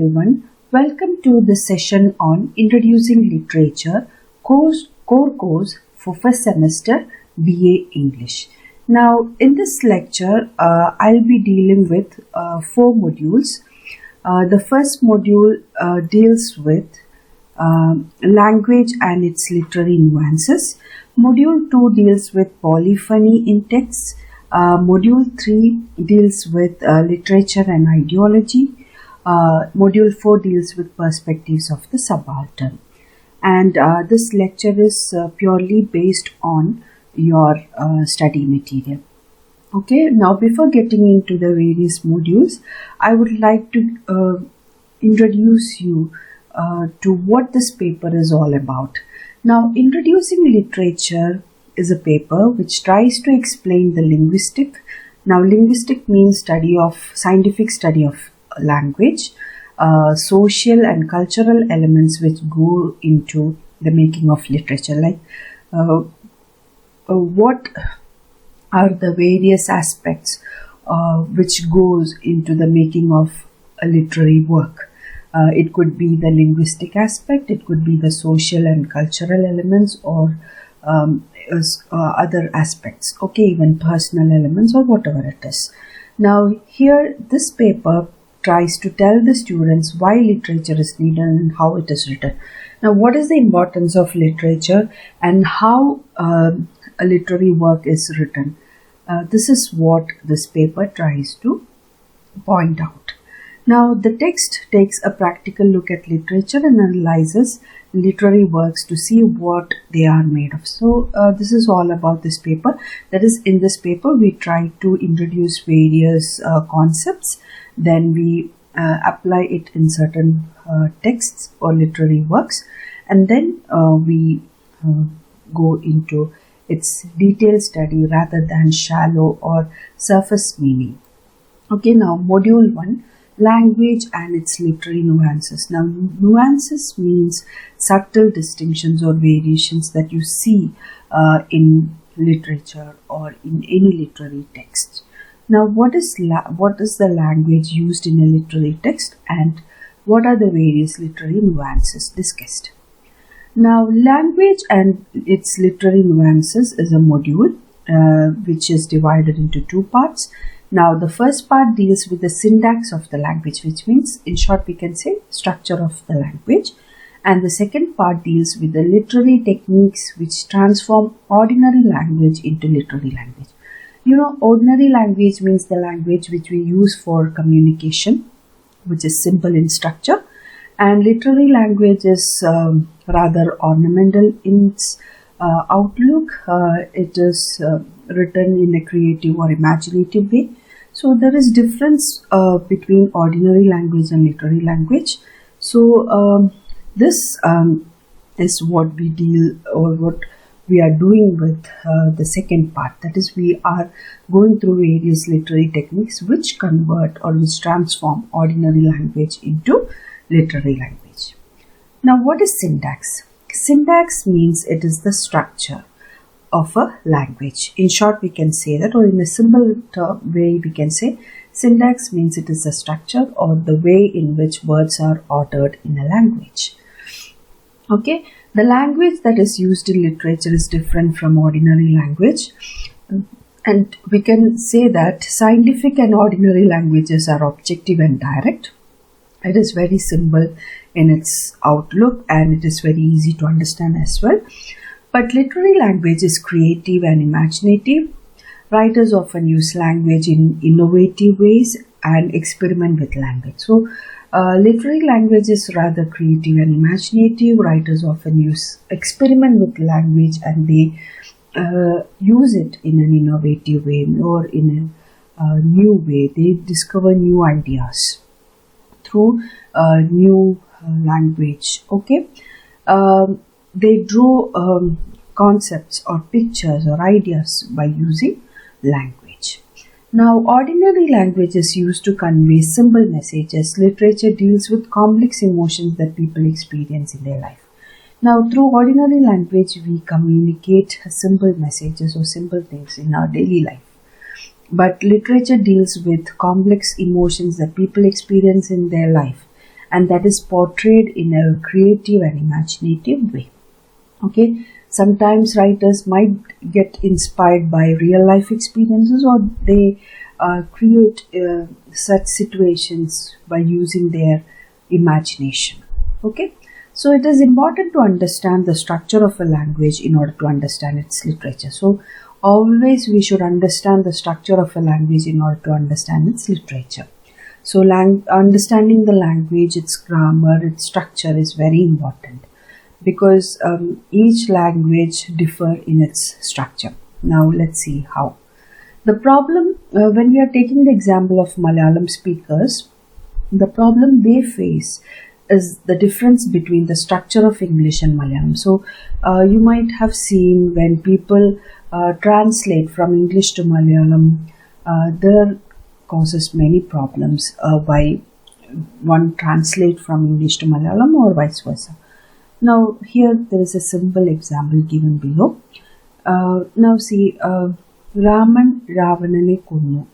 everyone, welcome to the session on Introducing Literature, core course for first semester BA English. Now in this lecture, I'll be dealing with 4 modules. The first module deals with language and its literary nuances. Module 2 deals with polyphony in texts. Module 3 deals with literature and ideology. Module 4 deals with perspectives of the subaltern. And this lecture is purely based on your study material. Okay, now before getting into the various modules, I would like to introduce you to what this paper is all about. Now, Introducing Literature is a paper which tries to explain the linguistic. Now, linguistic means scientific study of language, social and cultural elements which go into the making of literature, like what are the various aspects which goes into the making of a literary work. It could be the linguistic aspect, it could be the social and cultural elements, or other aspects, okay, even personal elements or whatever it is. Now here this paper tries to tell the students why literature is needed and how it is written. Now what is the importance of literature and how a literary work is written? This is what this paper tries to point out. Now the text takes a practical look at literature and analyzes literary works to see what they are made of. So this is all about this paper. That is, in this paper we try to introduce various concepts, then we apply it in certain texts or literary works, and then we go into its detailed study rather than shallow or surface meaning. Okay, now module 1, language and its literary nuances. Now nuances means subtle distinctions or variations that you see in literature or in any literary text. Now what is the language used in a literary text and what are the various literary nuances discussed? Now language and its literary nuances is a module which is divided into 2 parts. Now the first part deals with the syntax of the language, which means in short we can say structure of the language, and the second part deals with the literary techniques which transform ordinary language into literary language. You know, ordinary language means the language which we use for communication, which is simple in structure, and literary language is rather ornamental in its outlook. It is written in a creative or imaginative way. So there is difference between ordinary language and literary language. So this is what we deal, or what we are doing with the second part. That is, we are going through various literary techniques which convert or which transform ordinary language into literary language. Now what is syntax? Syntax means it is the structure of a language. In short we can say that, or in a simple way we can say, syntax means it is the structure or the way in which words are ordered in a language. Okay, the language that is used in literature is different from ordinary language, and we can say that scientific and ordinary languages are objective and direct. It is very simple in its outlook and it is very easy to understand as well. But literary language is creative and imaginative. Writers often use language in innovative ways and experiment with language. So literary language is rather creative and imaginative. Writers often experiment with language and they use it in an innovative way or in a new way. They discover new ideas through new language. Okay, they draw concepts or pictures or ideas by using language. Now, ordinary language is used to convey simple messages. Literature deals with complex emotions that people experience in their life. Now, through ordinary language, we communicate simple messages or simple things in our daily life. But literature deals with complex emotions that people experience in their life, and that is portrayed in a creative and imaginative way. Okay, sometimes writers might get inspired by real life experiences, or they create such situations by using their imagination. Okay, so it is important to understand the structure of a language in order to understand its literature. So always we should understand the structure of a language in order to understand its literature. So understanding the language, its grammar, its structure is very important, because each language differ in its structure. Now let's see how. The problem, when we are taking the example of Malayalam speakers, the problem they face is the difference between the structure of English and Malayalam. So you might have seen when people translate from English to Malayalam, there causes many problems why one translate from English to Malayalam or vice versa. Now here there is a simple example given below. Now see, Raman Ravanane Kunnu.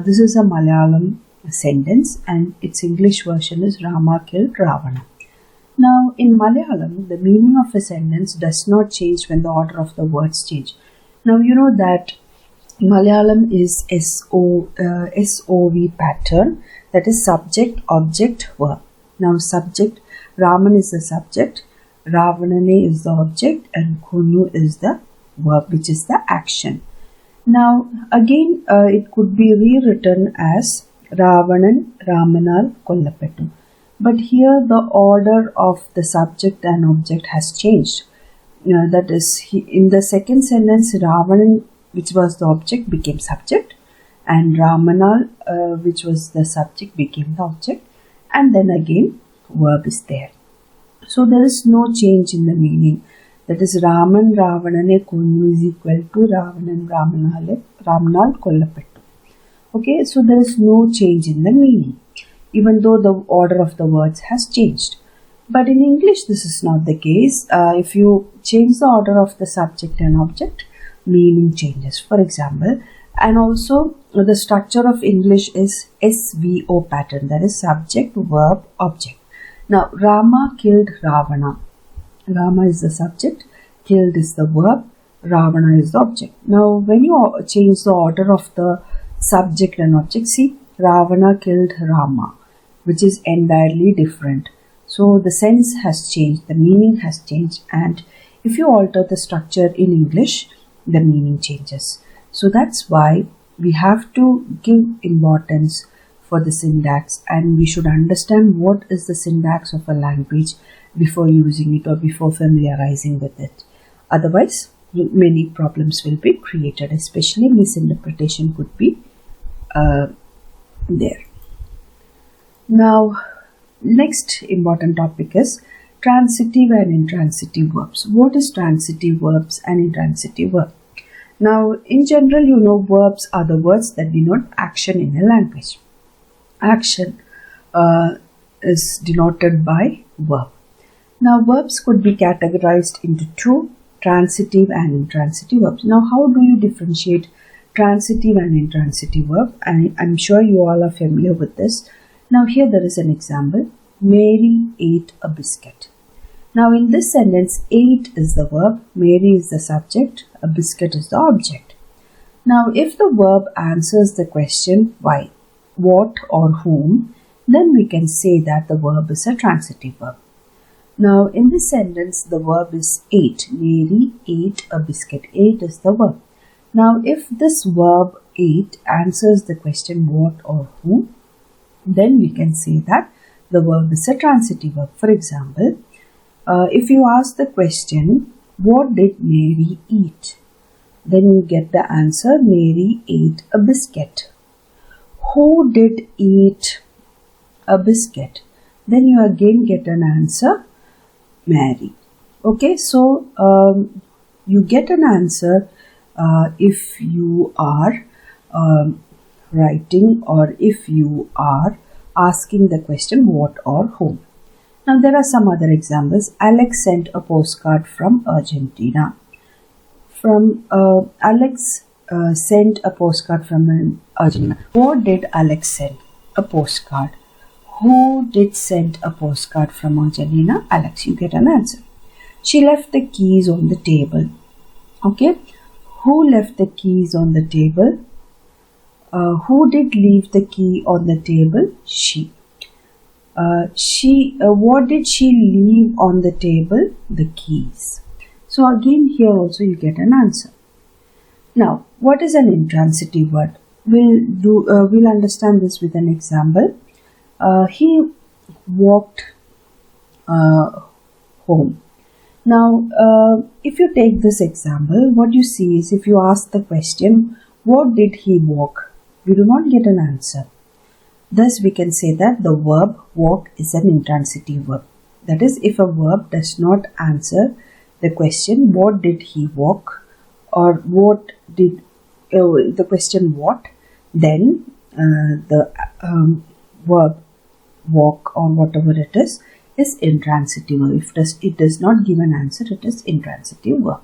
This is a Malayalam sentence, and its English version is Rama killed Ravana. Now in Malayalam, the meaning of a sentence does not change when the order of the words change. Now you know that Malayalam is SOV pattern, that is subject, object, verb. Now subject, Raman is the subject, Ravanane is the object, and Kunnu is the verb, which is the action. Now again it could be rewritten as Ravanan Ramanal Kollapettu. But here the order of the subject and object has changed. That is, in the second sentence, Ravanan, which was the object, became subject, and Ramanal, which was the subject, became the object, and then again verb is there. So there is no change in the meaning. That is, Raman Ravanane Kunnu is equal to Ravanan Ramanal Kollapettu. Okay, so there is no change in the meaning, even though the order of the words has changed. But in English, this is not the case. If you change the order of the subject and object, meaning changes. For example, and also the structure of English is SVO pattern, that is subject, verb, object. Now, Rama killed Ravana. Rama is the subject, killed is the verb, Ravana is the object. Now, when you change the order of the subject and object, see, Ravana killed Rama, which is entirely different. So the sense has changed, the meaning has changed, and if you alter the structure in English, the meaning changes. So that's why we have to give importance for the syntax, and we should understand what is the syntax of a language before using it or before familiarizing with it. Otherwise, many problems will be created, especially misinterpretation could be there. Now, next important topic is transitive and intransitive verbs. What is transitive verbs and intransitive verb? Now, in general, you know, verbs are the words that denote action in a language. Action is denoted by verb. Now, verbs could be categorized into two, transitive and intransitive verbs. Now, how do you differentiate transitive and intransitive verb? And I'm sure you all are familiar with this. Now, here there is an example. Mary ate a biscuit. Now, in this sentence, ate is the verb, Mary is the subject, a biscuit is the object. Now, if the verb answers the question why, what, or whom, then we can say that the verb is a transitive verb. Now, in this sentence, the verb is ate. Mary ate a biscuit. Ate is the verb. Now, if this verb ate answers the question what or who, then we can say that the verb is a transitive verb. For example, if you ask the question, what did Mary eat? Then you get the answer, Mary ate a biscuit. Who did eat a biscuit? Then you again get an answer, Mary. Okay, so you get an answer if you are writing or if you are asking the question what or whom. Now there are some other examples. Alex sent a postcard from Argentina. Alex sent a postcard from Argentina. What did Alex send? A postcard. Who did send a postcard from Angelina? Alex, you get an answer. She left the keys on the table. Okay. Who left the keys on the table? Who did leave the key on the table? She. What did she leave on the table? The keys. So again here also you get an answer. Now, what is an intransitive word? We'll understand this with an example. He walked home. Now, if you take this example, what you see is if you ask the question, what did he walk? We do not get an answer. Thus, we can say that the verb walk is an intransitive verb. That is, if a verb does not answer the question, what did he walk? Or what did the question what? Then the verb walk or whatever it is intransitive. If it does not give an answer, it is intransitive verb.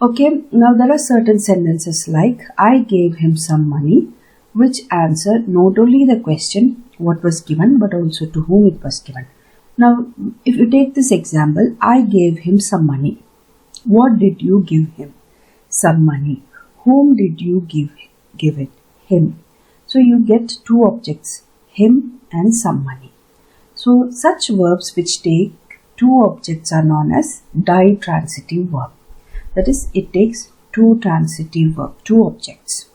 Okay, now there are certain sentences like I gave him some money, which answer not only the question what was given but also to whom it was given. Now, if you take this example, I gave him some money. What did you give him? Some money. Whom did you give it? Him. So you get two objects, him and some money. So such verbs which take two objects are known as ditransitive verb. That is, it takes two objects.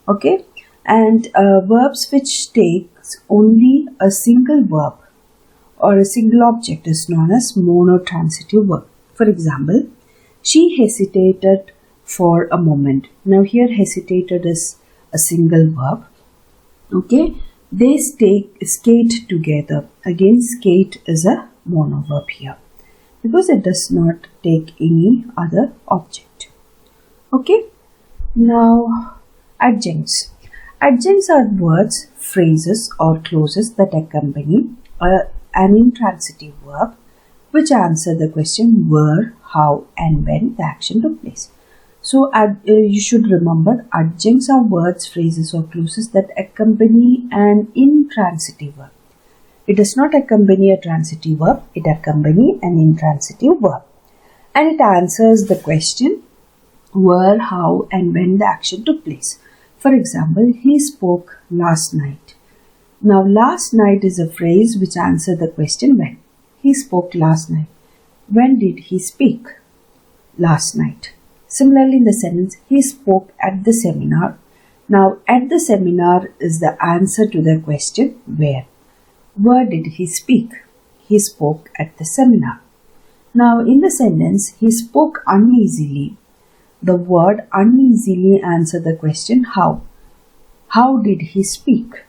Okay, and verbs which takes only a single verb or a single object is known as monotransitive verb. For example, she hesitated for a moment. Now here hesitated is a single verb. Okay, they skate together. Again, skate is a monoverb here because it does not take any other object. Okay, now adjuncts. Adjuncts are words, phrases or clauses that accompany an intransitive verb which answer the question where, how and when the action took place. So you should remember adjuncts are words, phrases or clauses that accompany an intransitive verb. It does not accompany a transitive verb, it accompanies an intransitive verb. And it answers the question where, how and when the action took place. For example, he spoke last night. Now last night is a phrase which answers the question when. He spoke last night. When did he speak? Last night. Similarly, in the sentence, he spoke at the seminar. Now, at the seminar is the answer to the question where. Where did he speak? He spoke at the seminar. Now, in the sentence, he spoke uneasily. The word uneasily answers the question how. How did he speak?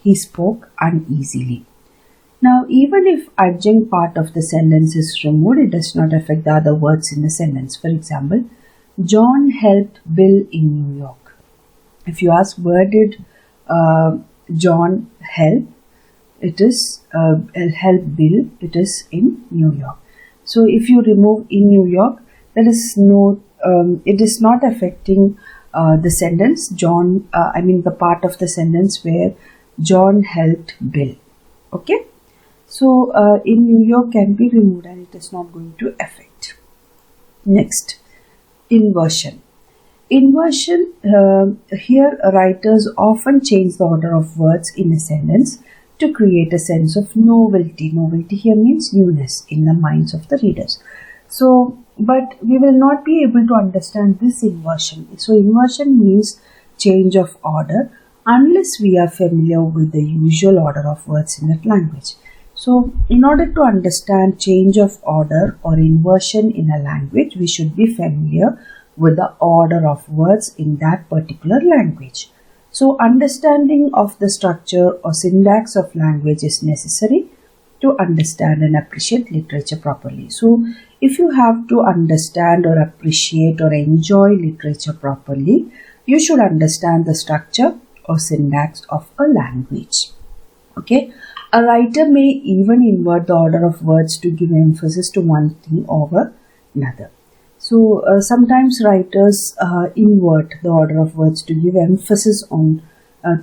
He spoke uneasily. Now, even if adjunct part of the sentence is removed, it does not affect the other words in the sentence. For example, John helped Bill in New York. If you ask where did John help, it is help Bill, it is in New York. So if you remove in New York, there is no, it is not affecting the sentence, the part of the sentence where John helped Bill. Okay. So in New York can be removed and it is not going to affect. Next, inversion. Inversion, here writers often change the order of words in a sentence to create a sense of novelty. Novelty here means newness in the minds of the readers. So, but we will not be able to understand this inversion. So, inversion means change of order unless we are familiar with the usual order of words in that language. So, in order to understand change of order or inversion in a language, we should be familiar with the order of words in that particular language. So, understanding of the structure or syntax of language is necessary to understand and appreciate literature properly. So, if you have to understand or appreciate or enjoy literature properly, you should understand the structure or syntax of a language. Okay. A writer may even invert the order of words to give emphasis to one thing over another. So, sometimes writers invert the order of words to give emphasis on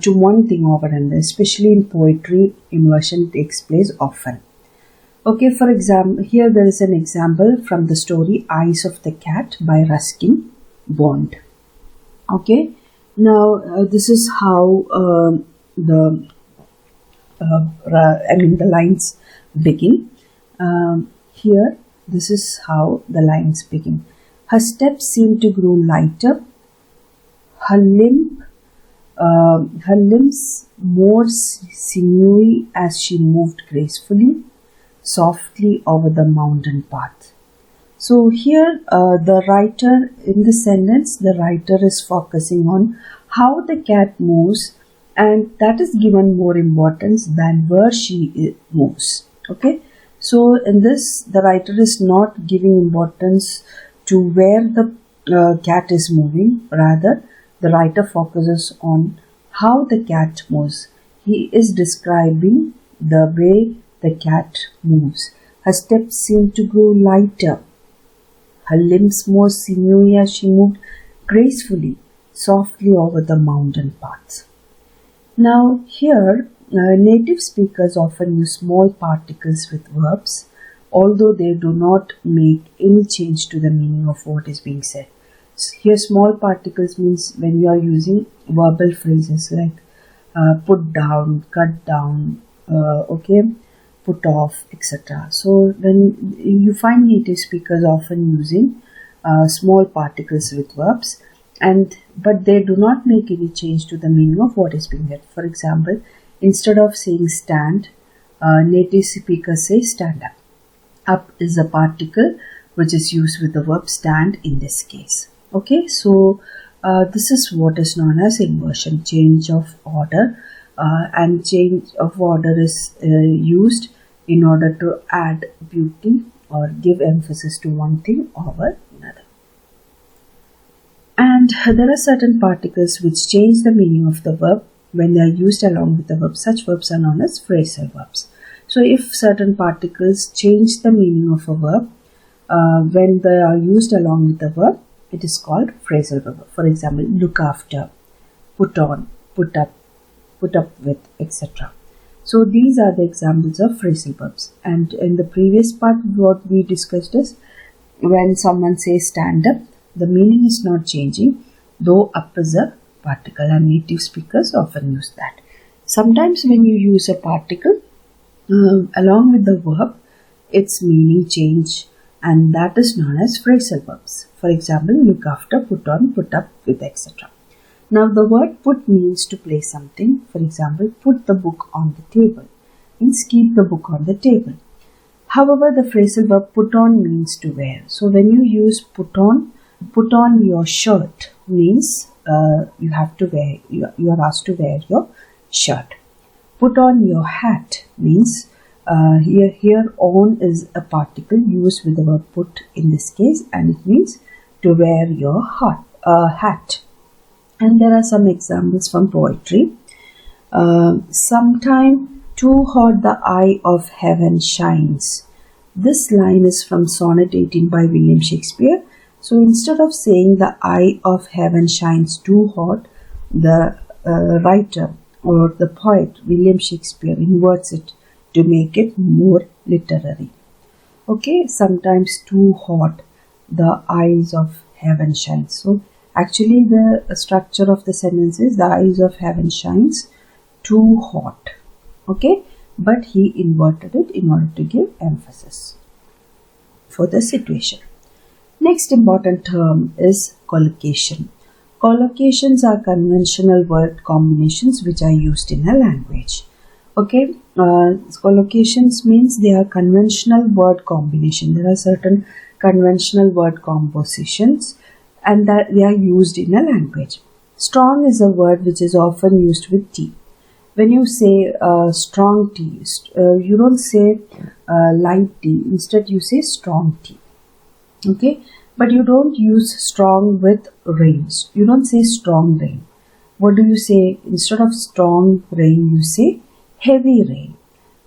to one thing over another. Especially in poetry, inversion takes place often. Okay, for example, here there is an example from the story Eyes of the Cat by Ruskin Bond. Okay, now this is how the lines begin. Here, this is how the lines begin. Her steps seemed to grow lighter, her limbs more sinewy as she moved gracefully, softly over the mountain path. So here the writer, in this sentence, the writer is focusing on how the cat moves, and that is given more importance than where she moves. Okay, so in this, the writer is not giving importance to where the cat is moving. Rather, the writer focuses on how the cat moves. He is describing the way the cat moves. Her steps seemed to grow lighter, her limbs more sinewy as she moved gracefully, softly over the mountain paths. Now here, native speakers often use small particles with verbs, although they do not make any change to the meaning of what is being said. Here, small particles means when you are using verbal phrases like put down, cut down, put off, etc. So when you find native speakers often using small particles with verbs, but they do not make any change to the meaning of what is being said. For example, instead of saying stand, native speakers say stand up. Up is a particle which is used with the verb stand in this case. Okay, so this is what is known as inversion, change of order, and change of order is used in order to add beauty or give emphasis to one thing over another. And there are certain particles which change the meaning of the verb when they are used along with the verb. Such verbs are known as phrasal verbs. So if certain particles change the meaning of a verb when they are used along with the verb, it is called phrasal verb. For example, look after, put on, put up with, etc. So these are the examples of phrasal verbs. And in the previous part, what we discussed is when someone says stand up, the meaning is not changing, though up is a particle, and native speakers often use that. Sometimes when you use a particle along with the verb, its meaning change, and that is known as phrasal verbs. For example, look after, put on, put up with, etc. Now the word put means to place something. For example, put the book on the table means keep the book on the table. However, the phrasal verb put on means to wear. So when you use put on your shirt means you have to wear, you are asked to wear your shirt. Put on your hat means here on is a particle used with the verb put in this case, and it means to wear your hat. And there are some examples from poetry. Sometime too hot the eye of heaven shines. This line is from Sonnet 18 by William Shakespeare. So instead of saying the eye of heaven shines too hot, the writer or the poet William Shakespeare inverts it to make it more literary. Okay, sometimes too hot the eyes of heaven shines. So actually the structure of the sentence is the eyes of heaven shines too hot. Okay, but he inverted it in order to give emphasis for the situation. Next important term is collocation. Collocations are conventional word combinations which are used in a language. Okay, collocations means they are conventional word combination. There are certain conventional word compositions and that they are used in a language. Strong is a word which is often used with tea. When you say strong tea, you don't say light tea. Instead, you say strong tea. Okay, but you don't use strong with rains. You don't say strong rain. What do you say? Instead of strong rain, you say heavy rain.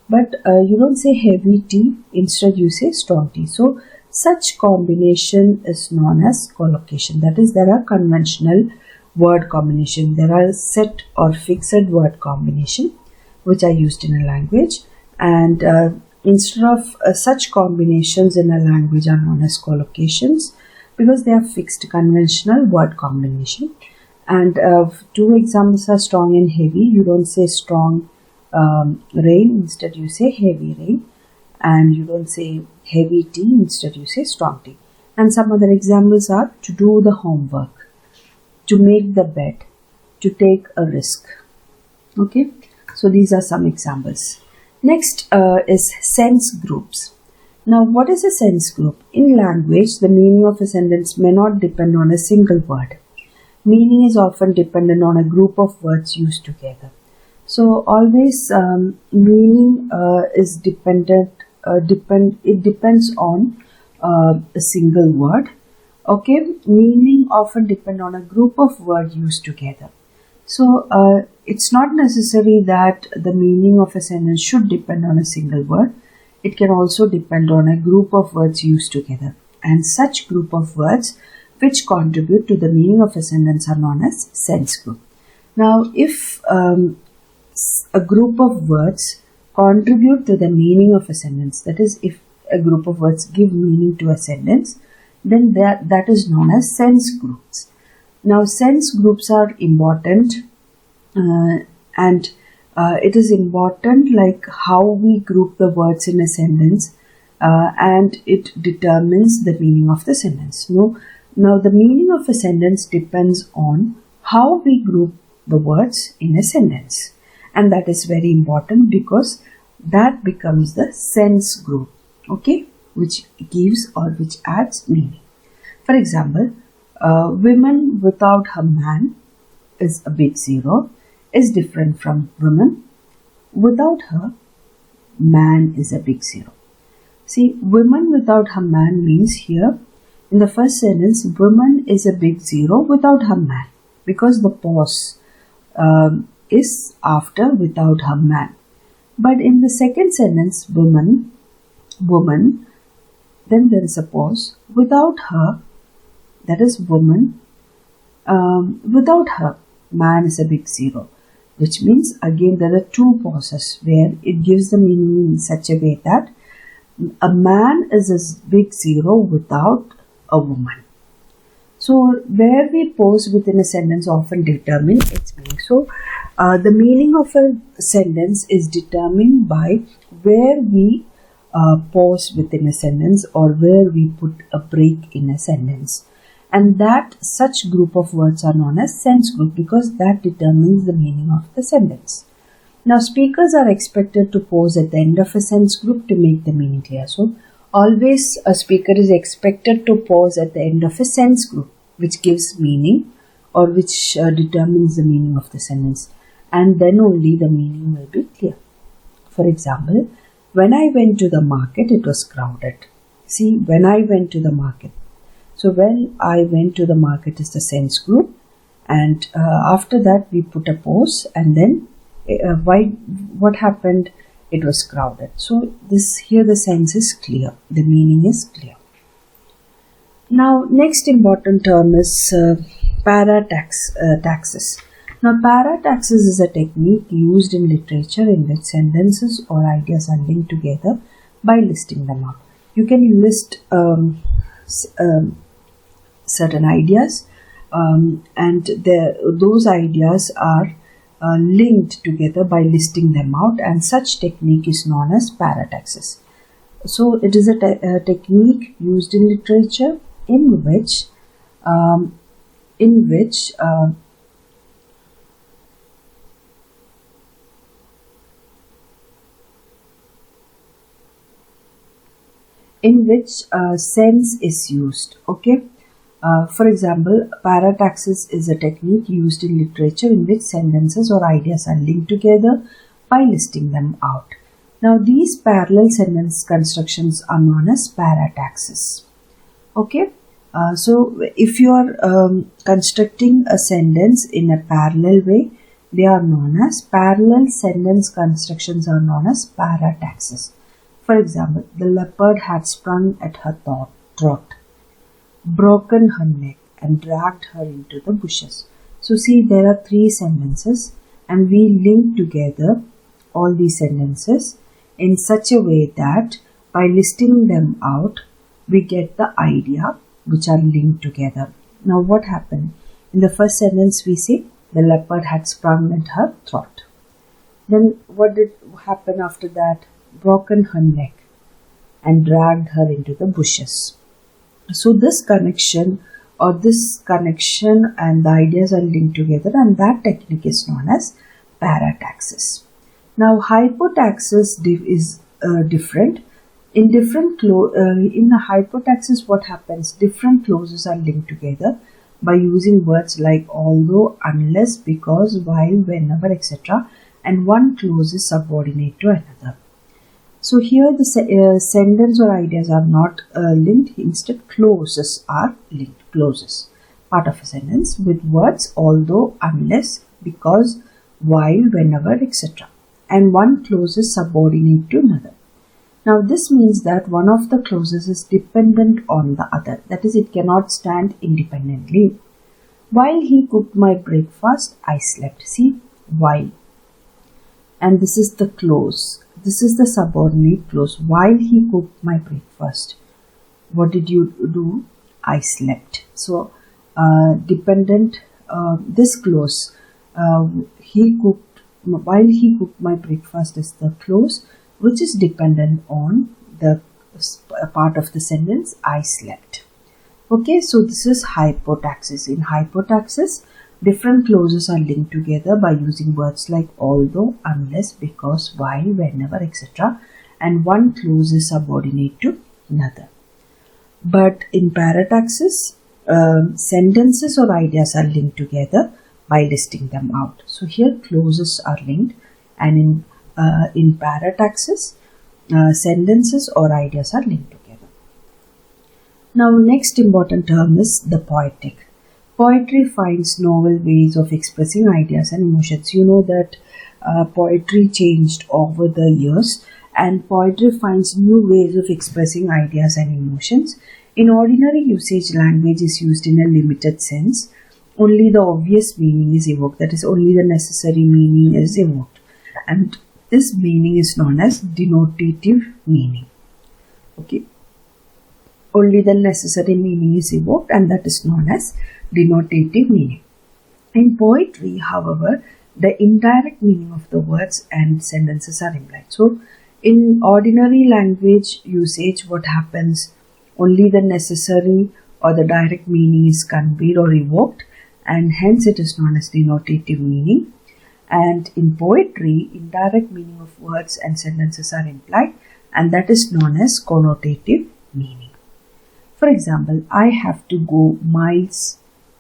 But you don't say heavy tea. Instead, you say strong tea. So, such combination is known as collocation. That is, there are conventional word combination. There are set or fixed word combination which are used in a language, and instead of such combinations in a language are known as collocations, because they are fixed conventional word combination. And two examples are strong and heavy. You don't say strong rain, instead you say heavy rain. And you don't say heavy tea, instead you say strong tea. And some other examples are to do the homework, to make the bed, to take a risk. Okay, so these are some examples. Next is sense groups. Now, what is a sense group? In language, the meaning of a sentence may not depend on a single word. Meaning is often dependent on a group of words used together. So always meaning is dependent. It depends on a single word. Okay, meaning often depend on a group of words used together. So it's not necessary that the meaning of a sentence should depend on a single word. It can also depend on a group of words used together, and such group of words which contribute to the meaning of a sentence are known as sense group. Now, if a group of words contribute to the meaning of a sentence, that is, if a group of words give meaning to a sentence, then that is known as sense groups. Now, sense groups are important, and it is important like how we group the words in a sentence, and it determines the meaning of the sentence. Now, the meaning of a sentence depends on how we group the words in a sentence, and that is very important because that becomes the sense group, okay, which gives or which adds meaning. For example, women without her man is a big zero, is different from women without her man is a big zero. See, women without her man means here in the first sentence, woman is a big zero without her man, because the pause is after without her man. But in the second sentence, woman, then there is a pause, without her, that is woman, without her, man is a big zero, which means again there are two pauses where it gives the meaning in such a way that a man is a big zero without a woman. So where we pause within a sentence often determine its meaning. So the meaning of a sentence is determined by where we pause within a sentence or where we put a break in a sentence. And that such group of words are known as sense group because that determines the meaning of the sentence. Now, speakers are expected to pause at the end of a sense group to make the meaning clear. So, always a speaker is expected to pause at the end of a sense group, which gives meaning or which determines the meaning of the sentence. And then only the meaning will be clear. For example, when I went to the market, it was crowded. See, when I went to the market. So, when I went to the market is the sense group, and after that we put a pause, and then what happened? It was crowded. So, here the sense is clear, the meaning is clear. Now, next important term is parataxis. Now, parataxis is a technique used in literature in which sentences or ideas are linked together by listing them out. You can list certain ideas, and those ideas are linked together by listing them out, and such technique is known as parataxis. So, it is a technique used in literature in which sense is used. Okay. For example, parataxis is a technique used in literature in which sentences or ideas are linked together by listing them out. Now, these parallel sentence constructions are known as parataxis. Okay. So, if you are constructing a sentence in a parallel way, they are known as parallel sentence constructions are known as parataxis. For example, the leopard had sprung at her trot, broken her neck and dragged her into the bushes. So see, there are 3 sentences and we link together all these sentences in such a way that by listing them out, we get the idea which are linked together. Now what happened? In the first sentence we say, the leopard had sprung at her throat. Then what did happen after that? Broken her neck and dragged her into the bushes. So this connection and the ideas are linked together, and that technique is known as parataxis. Now hypotaxis is different. In the hypotaxis, what happens? Different clauses are linked together by using words like although, unless, because, while, whenever, etc. and one clause is subordinate to another. So here the sentence or ideas are not linked, instead clauses are linked. Clauses, part of a sentence with words although, unless, because, while, whenever, etc. and one clause is subordinate to another. Now this means that one of the clauses is dependent on the other, that is, it cannot stand independently. While he cooked my breakfast, I slept. See, while. And this is the clause. This is the subordinate clause. While he cooked my breakfast, what did you do? I slept. So dependent, this clause, while he cooked my breakfast is the clause which is dependent on the part of the sentence, I slept. Okay, so this is hypotaxis. In hypotaxis, different clauses are linked together by using words like although, unless, because, while, whenever, etc. and one clause is subordinate to another. But in parataxis, sentences or ideas are linked together by listing them out. So here clauses are linked, and in parataxis, sentences or ideas are linked together. Now next important term is the poetic. Poetry finds novel ways of expressing ideas and emotions. You know that poetry changed over the years, and poetry finds new ways of expressing ideas and emotions. In ordinary usage, language is used in a limited sense. Only the obvious meaning is evoked, that is, only the necessary meaning is evoked. And this meaning is known as denotative meaning. Okay. Only the necessary meaning is evoked, and that is known as denotative meaning. In poetry, however, the indirect meaning of the words and sentences are implied. So, in ordinary language usage, what happens? Only the necessary or the direct meaning is conveyed or evoked, and hence it is known as denotative meaning. And in poetry, indirect meaning of words and sentences are implied, and that is known as connotative meaning. For example, I have to go miles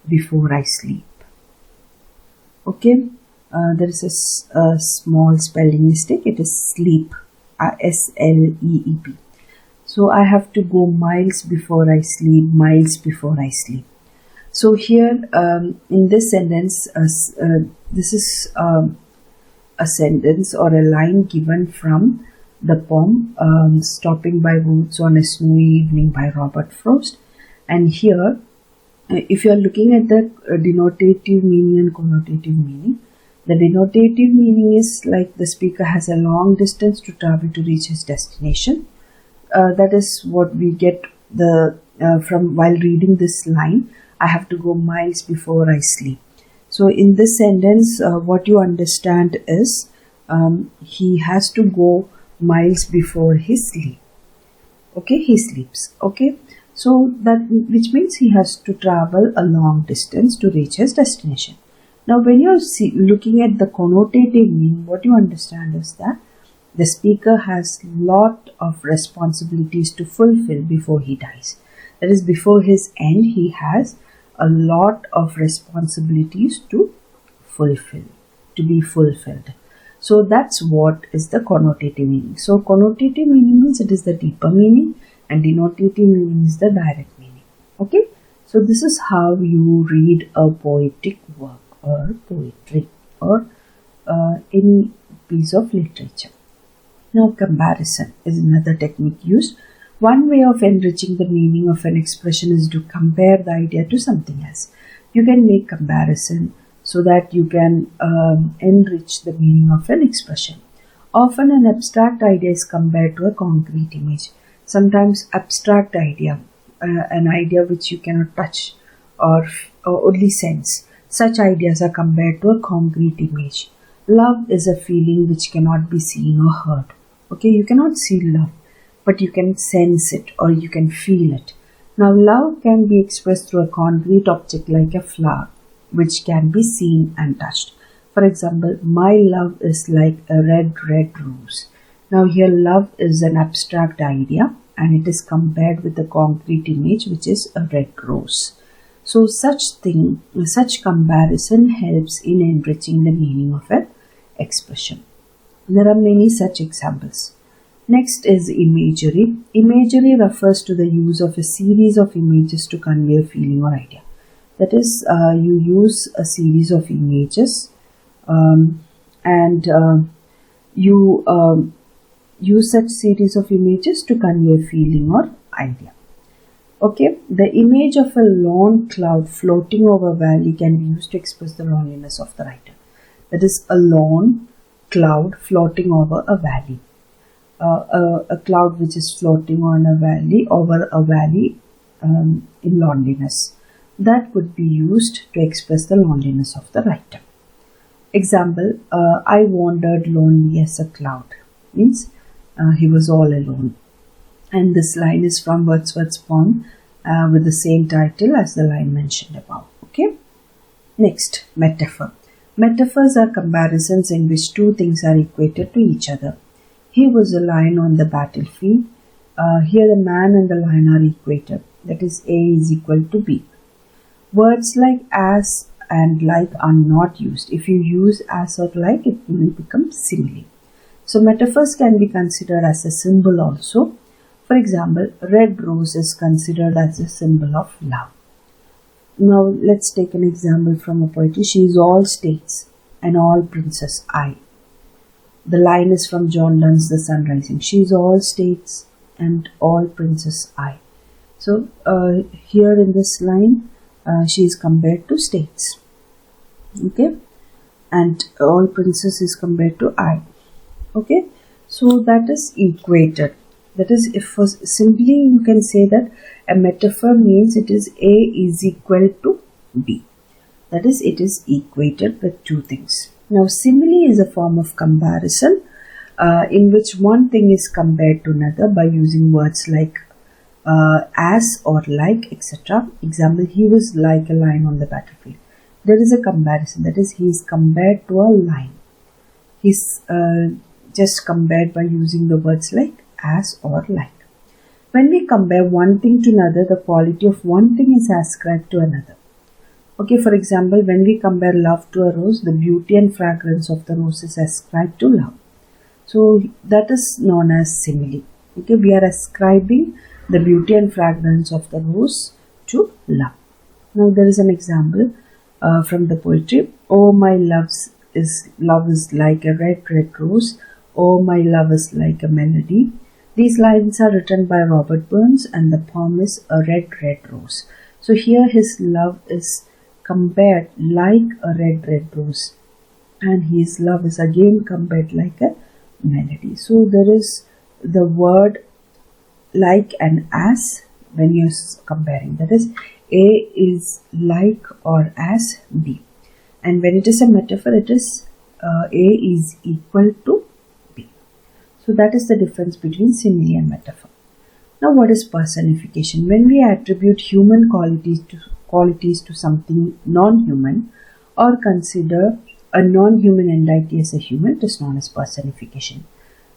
before I sleep. Okay, there is a small spelling mistake. It is sleep, S-L-E-E-P. So I have to go miles before I sleep, miles before I sleep. So here in this sentence, this is a sentence or a line given from the poem Stopping by Woods on a Snowy Evening by Robert Frost. And here, if you are looking at the denotative meaning and connotative meaning, the denotative meaning is like the speaker has a long distance to travel to reach his destination. That is what we get from while reading this line. I have to go miles before I sleep. So in this sentence, what you understand is he has to go miles before his sleep. Okay, he sleeps. Okay, so that which means he has to travel a long distance to reach his destination. Now, when you're looking at the connotative meaning, what you understand is that the speaker has lot of responsibilities to fulfill before he dies. That is, before his end, he has a lot of responsibilities to fulfill, to be fulfilled. So that's what is the connotative meaning. So connotative meaning means it is the deeper meaning, and denotative meaning is the direct meaning. Okay, so this is how you read a poetic work or poetry or any piece of literature. Now, comparison is another technique used. One way of enriching the meaning of an expression is to compare the idea to something else. You can make comparison so that you can enrich the meaning of an expression. Often an abstract idea is compared to a concrete image. Sometimes abstract idea, an idea which you cannot touch or only sense, such ideas are compared to a concrete image. Love is a feeling which cannot be seen or heard. Okay, you cannot see love, but you can sense it or you can feel it. Now, love can be expressed through a concrete object like a flower, which can be seen and touched. For example, my love is like a red, red rose. Now, here love is an abstract idea and it is compared with a concrete image, which is a red rose. So, such comparison helps in enriching the meaning of an expression. There are many such examples. Next is imagery. Imagery refers to the use of a series of images to convey a feeling or idea. That is, you use a series of images and you use such series of images to convey a feeling or idea. Okay, the image of a lone cloud floating over a valley can be used to express the loneliness of the writer. That is, a lone cloud floating over a valley. A cloud which is floating on a valley, over a valley in loneliness. That could be used to express the loneliness of the writer. Example, I wandered lonely as a cloud. Means he was all alone. And this line is from Wordsworth's poem with the same title as the line mentioned above. Okay. Next, metaphor. Metaphors are comparisons in which two things are equated to each other. Here was a lion on the battlefield. Here the man and the lion are equated. That is, A is equal to B. Words like as and like are not used. If you use as or like, it will become simile. So metaphors can be considered as a symbol also. For example, red rose is considered as a symbol of love. Now let's take an example from a poetry. She is all states and all princess I. The line is from John Donne's The Sun Rising. She is all states and all princess I. So here in this line, she is compared to states. Okay, and all princess is compared to I. Okay, so that is equated. That is, if for simply you can say that a metaphor means it is A is equal to B. That is, it is equated with two things. Now, simile is a form of comparison in which one thing is compared to another by using words like as or like, etc. Example, he was like a lion on the battlefield. There is a comparison. That is, he is compared to a lion. He is just compared by using the words like as or like. When we compare one thing to another, the quality of one thing is ascribed to another. Okay, for example, when we compare love to a rose, the beauty and fragrance of the rose is ascribed to love. So that is known as simile. Okay, we are ascribing the beauty and fragrance of the rose to love. Now there is an example from the poetry. Oh, my love is like a red, red rose. Oh, my love is like a melody. These lines are written by Robert Burns and the poem is A Red, Red Rose. So here his love is compared like a red, red rose and his love is again compared like a melody. So there is the word like and as when you are comparing. That is, A is like or as B. And when it is a metaphor, it is A is equal to B. So that is the difference between simile and metaphor. Now what is personification? When we attribute human qualities to something non-human or consider a non-human entity as a human, it is known as personification.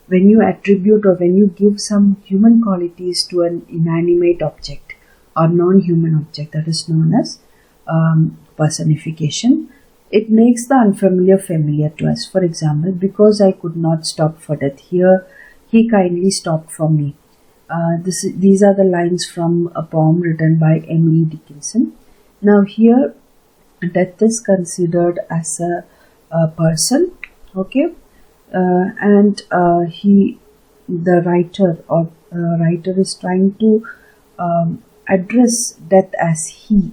When you attribute or when you give some human qualities to an inanimate object or non-human object, that is known as personification. It makes the unfamiliar familiar to us. For example, because I could not stop for death, here he kindly stopped for me. These are the lines from a poem written by Emily Dickinson. Now here death is considered as a person, okay, and the writer is trying to address death as he,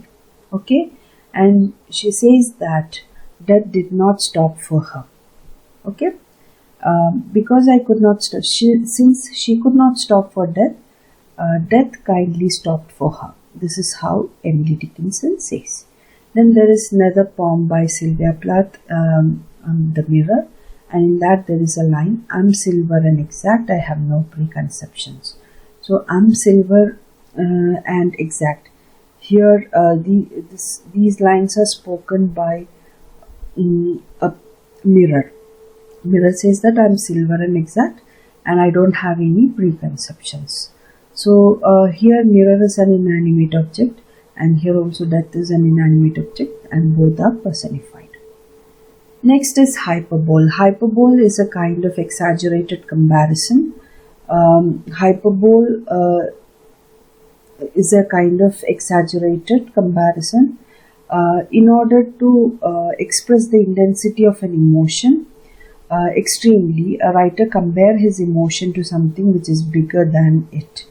okay, and she says that Death did not stop for her. Okay, because I could not stop. Since she could not stop for death, death kindly stopped for her. This is how Emily Dickinson says. Then there is another poem by Sylvia Plath, The Mirror, and in that there is a line, I'm silver and exact, I have no preconceptions. So I'm silver and exact. Here these lines are spoken by a mirror. Mirror says that I'm silver and exact and I don't have any preconceptions. So here mirror is an inanimate object, and here also death is an inanimate object, and both are personified. Next is hyperbole. Hyperbole is a kind of exaggerated comparison. Hyperbole is a kind of exaggerated comparison in order to express the intensity of an emotion extremely. A writer compare his emotion to something which is bigger than it.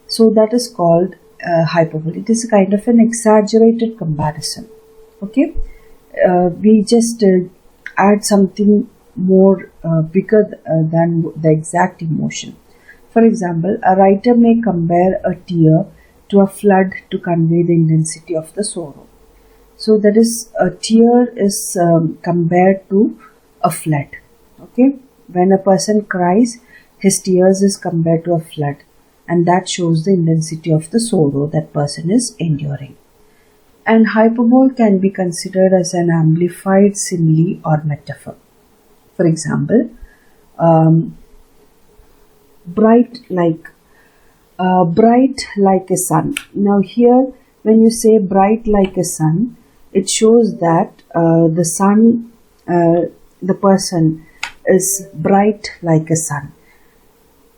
So that is called hyperbole. It is a kind of an exaggerated comparison. Okay, we just add something more bigger than the exact emotion. For example, a writer may compare a tear to a flood to convey the intensity of the sorrow. So that is, a tear is compared to a flood. Okay, when a person cries, his tears is compared to a flood, and that shows the intensity of the sorrow that person is enduring. And hyperbole can be considered as an amplified simile or metaphor. For example, bright like a sun. Now here, when you say bright like a sun, it shows that the sun, the person is bright like a sun.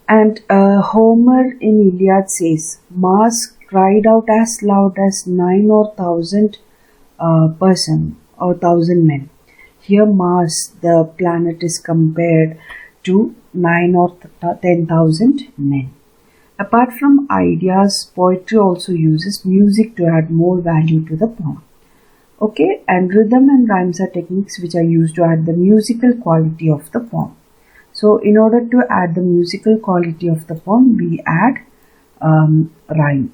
And Homer in Iliad says, Mars cried out as loud as 9 or 1,000 person or 1,000 men. Here Mars, the planet, is compared to 9 or 10,000 men. Apart from ideas, poetry also uses music to add more value to the poem. Okay, and rhythm and rhymes are techniques which are used to add the musical quality of the poem. So in order to add the musical quality of the poem, we add rhyme,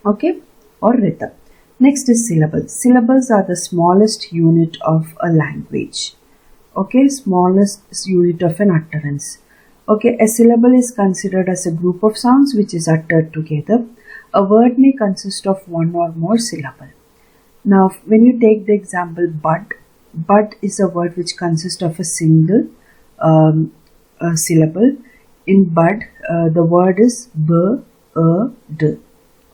okay, or rhythm. Next is syllables. Syllables are the smallest unit of a language. Okay, smallest unit of an utterance. Okay, a syllable is considered as a group of sounds which is uttered together. A word may consist of one or more syllables. Now, when you take the example bud, bud is a word which consists of a single syllable. In bud, the word is d.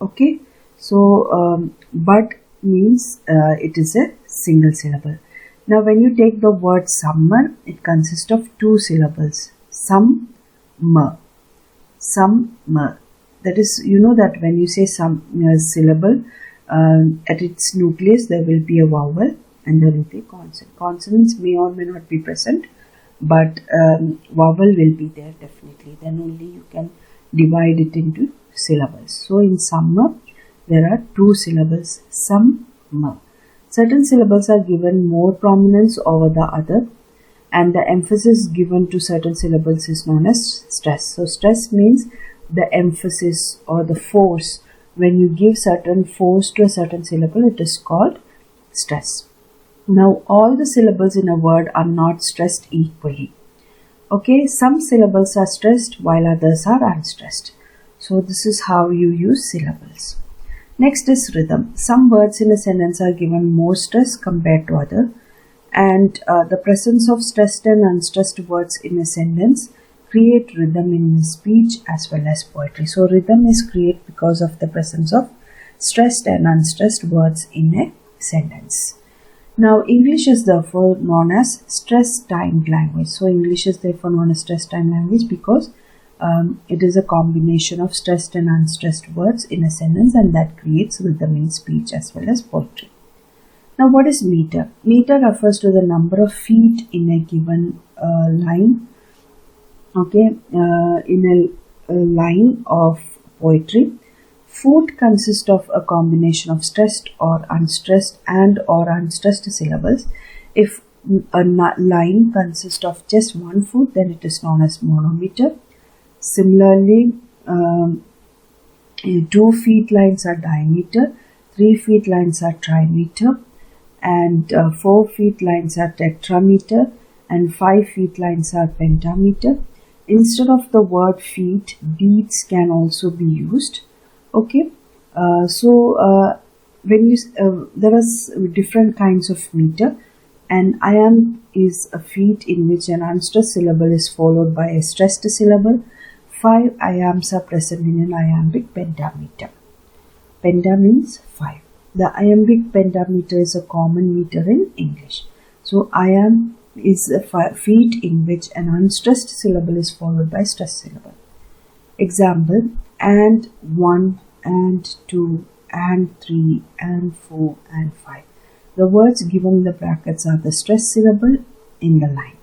Okay, so bud means it is a single syllable. Now, when you take the word summer, it consists of two syllables. Summer. That is, you know that when you say some syllable, at its nucleus there will be a vowel and there will be a consonant. Consonants may or may not be present, but vowel will be there definitely. Then only you can divide it into syllables. So in summer there are two syllables, summer. Certain syllables are given more prominence over the other, and the emphasis given to certain syllables is known as stress. So stress means the emphasis or the force. When you give certain force to a certain syllable, it is called stress. Now, all the syllables in a word are not stressed equally. Okay, some syllables are stressed while others are unstressed. So this is how you use syllables. Next is rhythm. Some words in a sentence are given more stress compared to others, and the presence of stressed and unstressed words in a sentence create rhythm in speech as well as poetry. So rhythm is created because of the presence of stressed and unstressed words in a sentence. Now English is therefore known as stress-timed language. So English is therefore known as stress-timed language because it is a combination of stressed and unstressed words in a sentence, and that creates rhythm in speech as well as poetry. Now what is meter? Meter refers to the number of feet in a given line. Okay, in a line of poetry. Foot consists of a combination of stressed or unstressed and or unstressed syllables. If a line consists of just one foot, then it is known as monometer. Similarly, 2 feet lines are diameter, 3 feet lines are trimeter, and 4 feet lines are tetrameter, and 5 feet lines are pentameter. Instead of the word feet, beats can also be used. Okay, when you there are different kinds of meter. An iamb is a feat in which an unstressed syllable is followed by a stressed syllable. 5 iambs are present in an iambic pentameter. Penta means 5. The iambic pentameter is a common meter in English. So iamb is a feat in which an unstressed syllable is followed by stressed syllable. Example: and 1, and 2, and 3, and 4, and 5. The words given in the brackets are the stressed syllable in the line.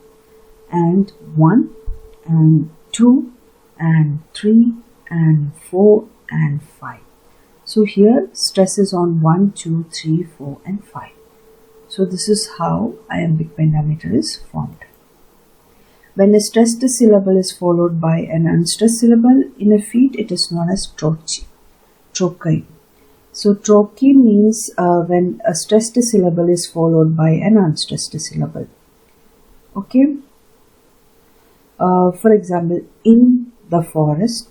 And 1, and 2, and 3, and 4, and 5. So here stress is on 1, 2, 3, 4, and 5. So this is how iambic pentameter is formed. When a stressed syllable is followed by an unstressed syllable in a feat, it is known as trochee. So trochee means when a stressed syllable is followed by an unstressed syllable. Okay. For example, in the forest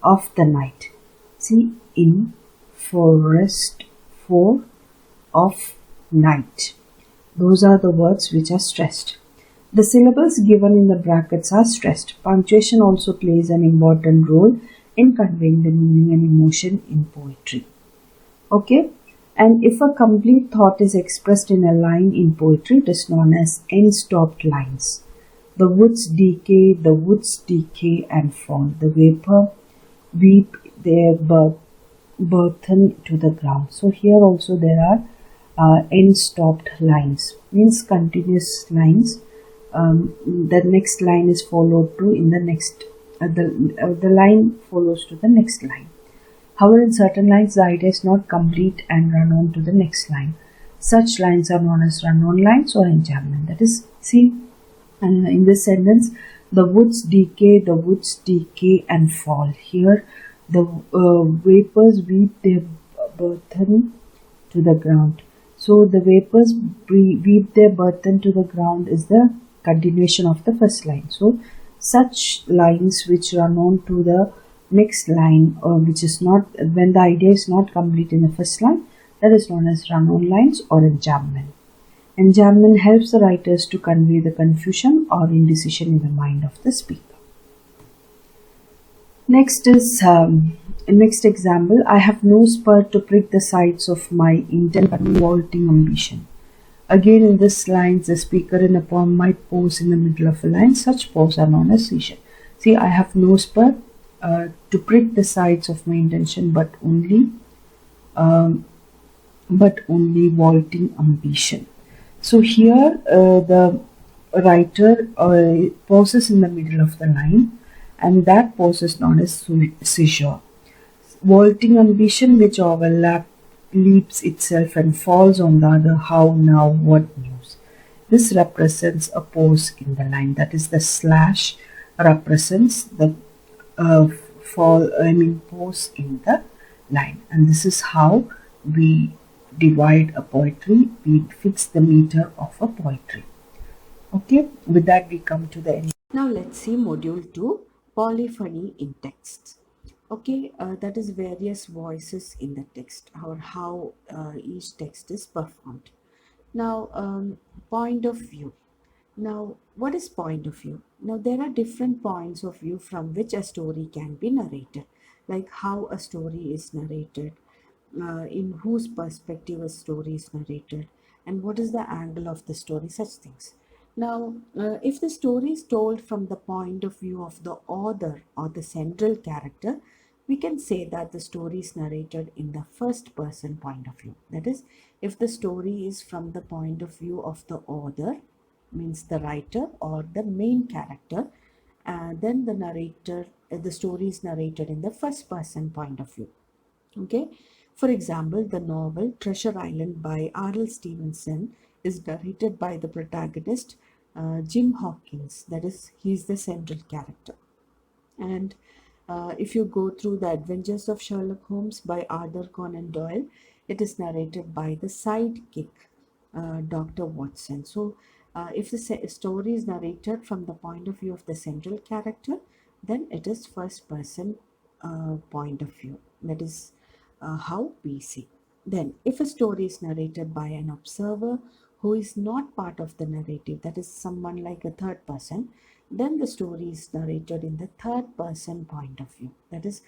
of the night. See, in, forest, for, of, night. Those are the words which are stressed. The syllables given in the brackets are stressed. Punctuation also plays an important role in conveying the meaning and emotion in poetry. Okay, and if a complete thought is expressed in a line in poetry, it is known as end-stopped lines. The woods decay, and fall. The vapor weep their burthen to the ground. So here also there are end-stopped lines, means continuous lines. The next line is followed to in the next. The line follows to the next line. However, in certain lines, the idea is not complete and run on to the next line. Such lines are known as run-on lines or enjambment. That is, see, in this sentence, the woods decay, and fall. Here, the vapors weep their burthen to the ground. So, the vapors weep their burthen to the ground is the continuation of the first line. So, such lines which run on to the next line, which is not, when the idea is not complete in the first line, that is known as run-on lines or enjambment. Enjambment helps the writers to convey the confusion or indecision in the mind of the speaker. Next is next example. I have no spur to prick the sides of my intent but vaulting ambition. Again, in this line, the speaker in a poem might pause in the middle of a line. Such pause are known as seizure. See, I have no spur to prick the sides of my intention, but only vaulting ambition. So here the writer pauses in the middle of the line, and that pause is known as seizure. Vaulting ambition, which leaps itself and falls on the other. How, now, what news? This represents a pause in the line. That is, the slash represents the pause in the line, and this is how we divide a poetry. We fix the meter of a poetry. Okay, with that we come to the end. Now let's see module 2, polyphony in text. Okay, that is various voices in the text, or how each text is performed. Now, point of view. Now, what is point of view? Now, there are different points of view from which a story can be narrated, like how a story is narrated, in whose perspective a story is narrated, and what is the angle of the story, such things. Now, if the story is told from the point of view of the author or the central character, we can say that the story is narrated in the first person point of view. That is, if the story is from the point of view of the author, means the writer or the main character, then the story is narrated in the first person point of view. Okay, for example, the novel Treasure Island by R.L. Stevenson is narrated by the protagonist, Jim Hawkins. That is, he's the central character. And if you go through The Adventures of Sherlock Holmes by Arthur Conan Doyle, it is narrated by the sidekick, Dr. Watson. So, if the story is narrated from the point of view of the central character, then it is first person point of view. That is how we see. Then, if a story is narrated by an observer who is not part of the narrative, that is someone like a third person, then the story is narrated in the third person point of view. That is,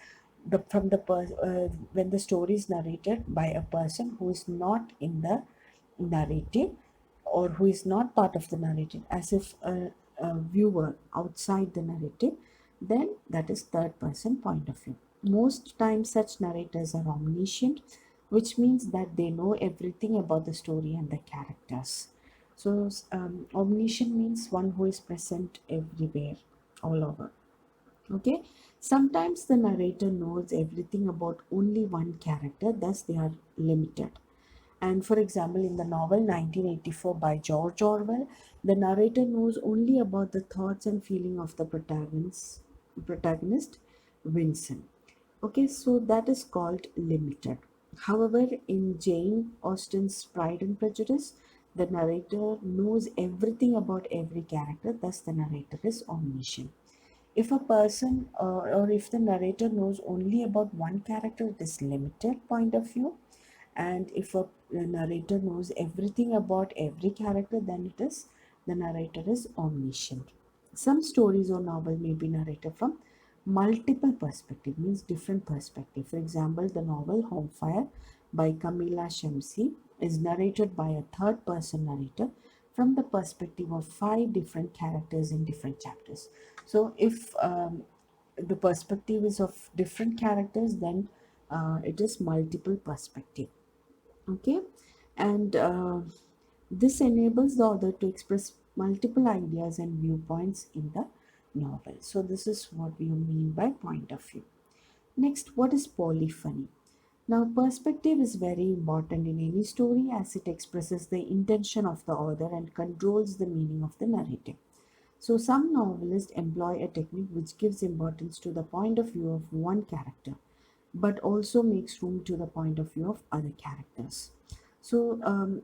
when the story is narrated by a person who is not in the narrative or who is not part of the narrative, as if a viewer outside the narrative, then that is third person point of view. Most times such narrators are omniscient, which means that they know everything about the story and the characters. So omniscient means one who is present everywhere, all over. Okay, sometimes the narrator knows everything about only one character, thus they are limited. And for example, in the novel 1984 by George Orwell, the narrator knows only about the thoughts and feeling of the protagonist Vincent. Okay, so that is called limited. However, in Jane Austen's Pride and Prejudice, the narrator knows everything about every character, thus the narrator is omniscient. If a person or if the narrator knows only about one character, it is limited point of view. And if a narrator knows everything about every character, then it is the narrator is omniscient. Some stories or novel may be narrated from multiple perspective, means different perspective. For example, the novel Home Fire by Kamila Shamsi is narrated by a third person narrator from the perspective of five different characters in different chapters. So if the perspective is of different characters, then it is multiple perspective. Okay, and this enables the author to express multiple ideas and viewpoints in the novel. So this is what we mean by point of view. Next, what is polyphony? Now, perspective is very important in any story as it expresses the intention of the author and controls the meaning of the narrative. So some novelists employ a technique which gives importance to the point of view of one character, but also makes room to the point of view of other characters. So um,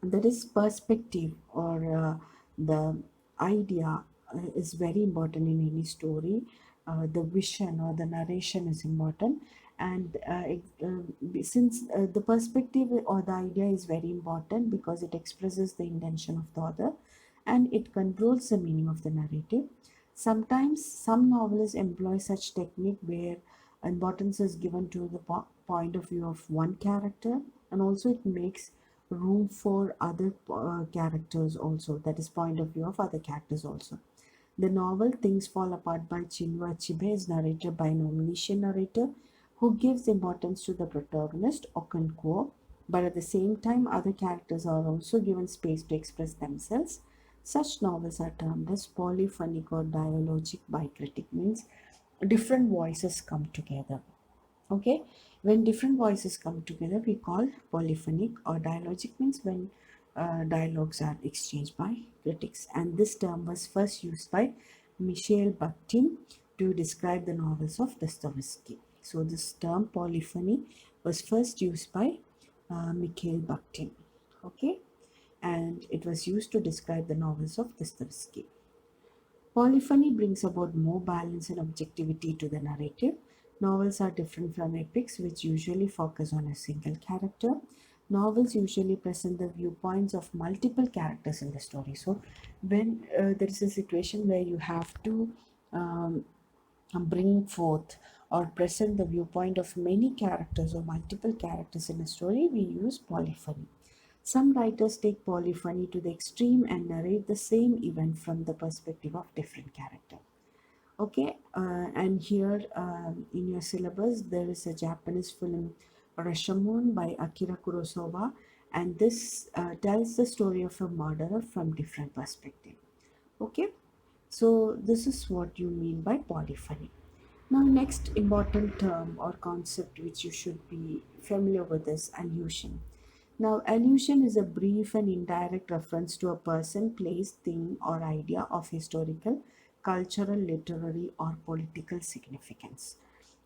that is perspective, or the idea is very important in any story. The vision or the narration is important, and since the perspective or the idea is very important because it expresses the intention of the author and it controls the meaning of the narrative. Sometimes some novelists employ such technique where importance is given to the point of view of one character, and also it makes room for other characters also, that is point of view of other characters also. The novel Things Fall Apart by Chinua Achebe is narrated by an omniscient narrator who gives importance to the protagonist Okonkwo, but at the same time other characters are also given space to express themselves. Such novels are termed as polyphonic or dialogic by critic, means different voices come together. Okay, when different voices come together, we call polyphonic, or dialogic means when dialogues are exchanged by critics. And this term was first used by Michael Bakhtin to describe the novels of Dostoevsky. So this term polyphony was first used by Mikhail Bakhtin. Okay, and it was used to describe the novels of Dostoevsky. Polyphony brings about more balance and objectivity to the narrative. Novels are different from epics, which usually focus on a single character. Novels usually present the viewpoints of multiple characters in the story. So, when there is a situation where you have to um, bring forth or present the viewpoint of many characters or multiple characters in a story, we use polyphony. Some writers take polyphony to the extreme and narrate the same event from the perspective of different characters. Okay, and here in your syllabus there is a Japanese film Rashomon by Akira Kurosawa, and this tells the story of a murderer from different perspective. Okay, so this is what you mean by polyphony. Now, next important term or concept which you should be familiar with is allusion. Now, allusion is a brief and indirect reference to a person, place, thing, or idea of historical, cultural, literary, or political significance.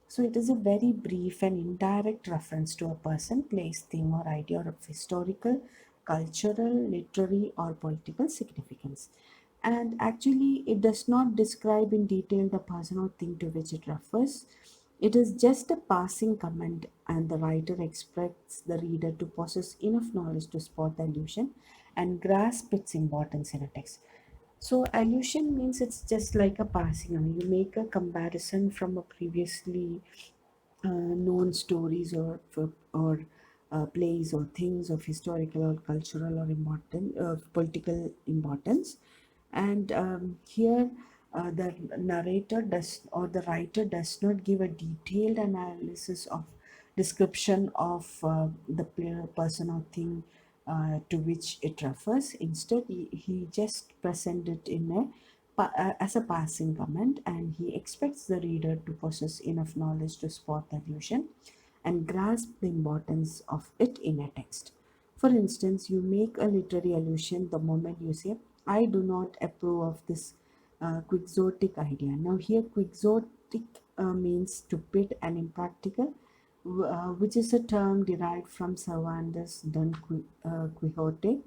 So, it is a very brief and indirect reference to a person, place, thing, or idea of historical, cultural, literary, or political significance. And actually, it does not describe in detail the person or thing to which it refers. It is just a passing comment, and the writer expects the reader to possess enough knowledge to spot the allusion and grasp its importance in a text. So, allusion means it's just like a passing on. You make a comparison from a previously known stories or plays or things of historical or cultural or important political importance, and here the narrator does or the writer does not give a detailed analysis of description of the person or thing to which it refers. Instead, he just presents it in as a passing comment, and he expects the reader to possess enough knowledge to spot the allusion and grasp the importance of it in a text. For instance, you make a literary allusion the moment you say, I do not approve of this quixotic idea. Now, here, quixotic means stupid and impractical, which is a term derived from Cervantes' Quixote,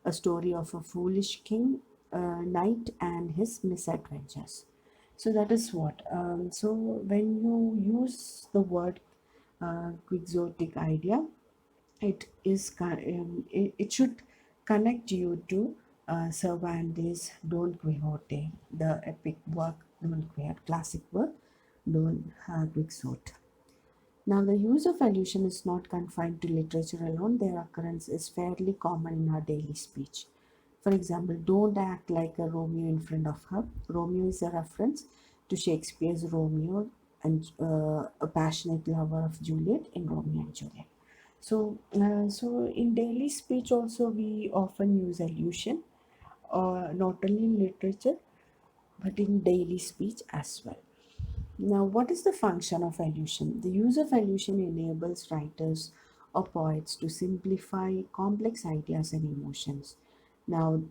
a story of a foolish king, knight, and his misadventures. So that is what. So when you use the word quixotic idea, it should connect you to Cervantes' Don Quixote, the epic work Don Quixote, classic work Don Quixote. Now, the use of allusion is not confined to literature alone. Their occurrence is fairly common in our daily speech. For example, don't act like a Romeo in front of her. Romeo is a reference to Shakespeare's Romeo and a passionate lover of Juliet in Romeo and Juliet. So in daily speech also we often use allusion, not only in literature but in daily speech as well. Now, what is the function of allusion? The use of allusion enables writers or poets to simplify complex ideas and emotions. Now,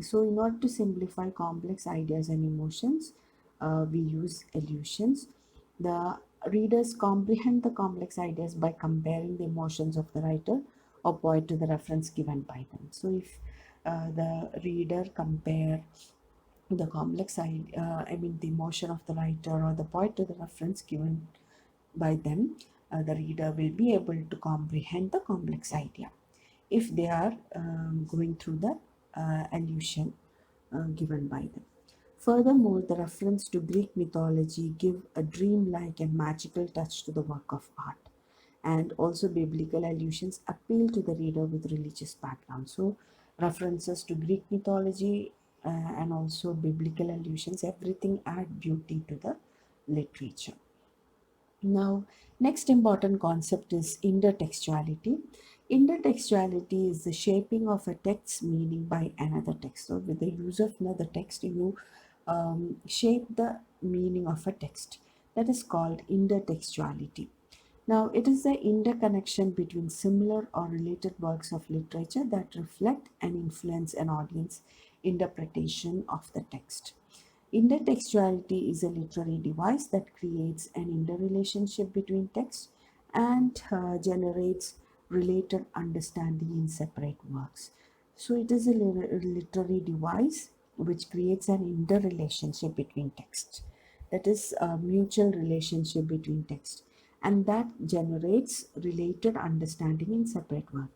so in order to simplify complex ideas and emotions, we use allusions. The readers comprehend the complex ideas by comparing the emotions of the writer or poet to the reference given by them. So, if the reader compare the complex I mean the emotion of the writer or the poet to the reference given by them, the reader will be able to comprehend the complex idea if they are going through the allusion given by them. Furthermore, the reference to Greek mythology give a dreamlike and magical touch to the work of art, and also biblical allusions appeal to the reader with religious background. So references to Greek mythology and also biblical allusions, everything add beauty to the literature. Now, next important concept is intertextuality. Intertextuality is the shaping of a text's meaning by another text. So, with the use of another text, you shape the meaning of a text. That is called intertextuality. Now, it is the interconnection between similar or related works of literature that reflect and influence an audience interpretation of the text. Intertextuality is a literary device that creates an interrelationship between texts and generates related understanding in separate works. So, it is a literary device which creates an interrelationship between texts, that is a mutual relationship between texts, and that generates related understanding in separate work.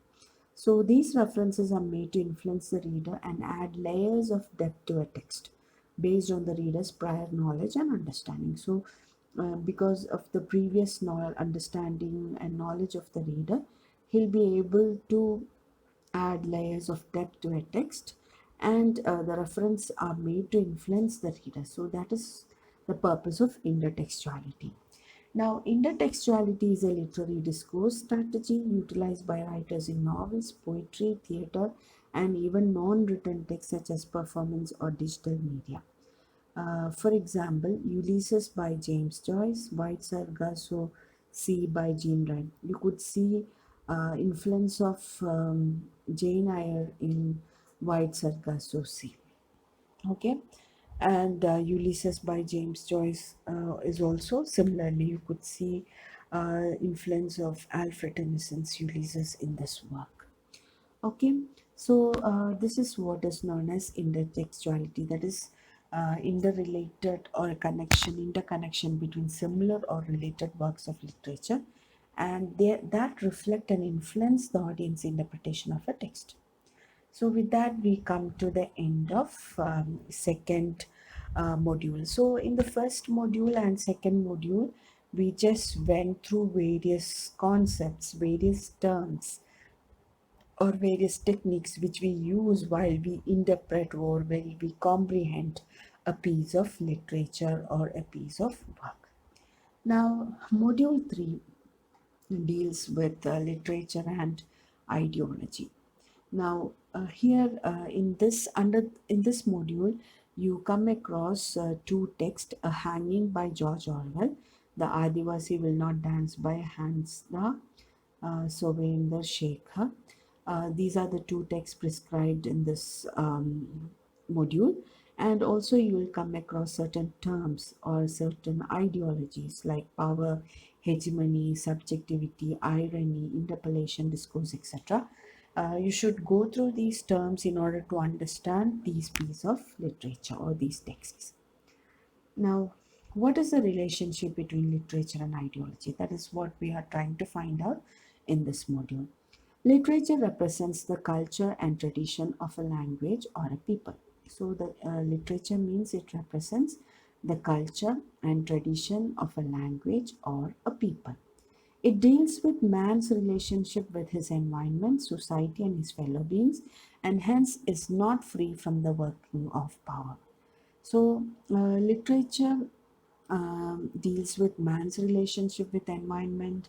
So these references are made to influence the reader and add layers of depth to a text based on the reader's prior knowledge and understanding. So because of the previous understanding and knowledge of the reader, he'll be able to add layers of depth to a text, and the reference are made to influence the reader. So that is the purpose of intertextuality. Now, intertextuality is a literary discourse strategy utilized by writers in novels, poetry, theatre, and even non-written texts such as performance or digital media. For example, Ulysses by James Joyce, White Sargasso Sea by Jean Ryan. You could see influence of Jane Eyre in White Sargasso. Okay, and Ulysses by James Joyce is also similarly, you could see influence of Alfred Tennyson's Ulysses in this work. Okay, so this is what is known as intertextuality, that is interrelated or a connection, interconnection between similar or related works of literature, and that reflect and influence the audience interpretation of a text. So with that, we come to the end of second module. So in the first module and second module, we just went through various concepts, various terms, or various techniques which we use while we interpret or while we comprehend a piece of literature or a piece of work. Now, module 3 deals with literature and ideology. Now, here in this module, you come across two texts: "A Hanging" by George Orwell, "The Adivasi Will Not Dance" by Hansda Sovinder Shekhar. These are the two texts prescribed in this module, and also you will come across certain terms or certain ideologies like power, hegemony, subjectivity, irony, interpolation, discourse, etc. You should go through these terms in order to understand these pieces of literature or these texts. Now, what is the relationship between literature and ideology? That is what we are trying to find out in this module. Literature represents the culture and tradition of a language or a people. So, the literature means it represents the culture and tradition of a language or a people. It deals with man's relationship with his environment, society, and his fellow beings, and hence is not free from the working of power. So, literature deals with man's relationship with environment,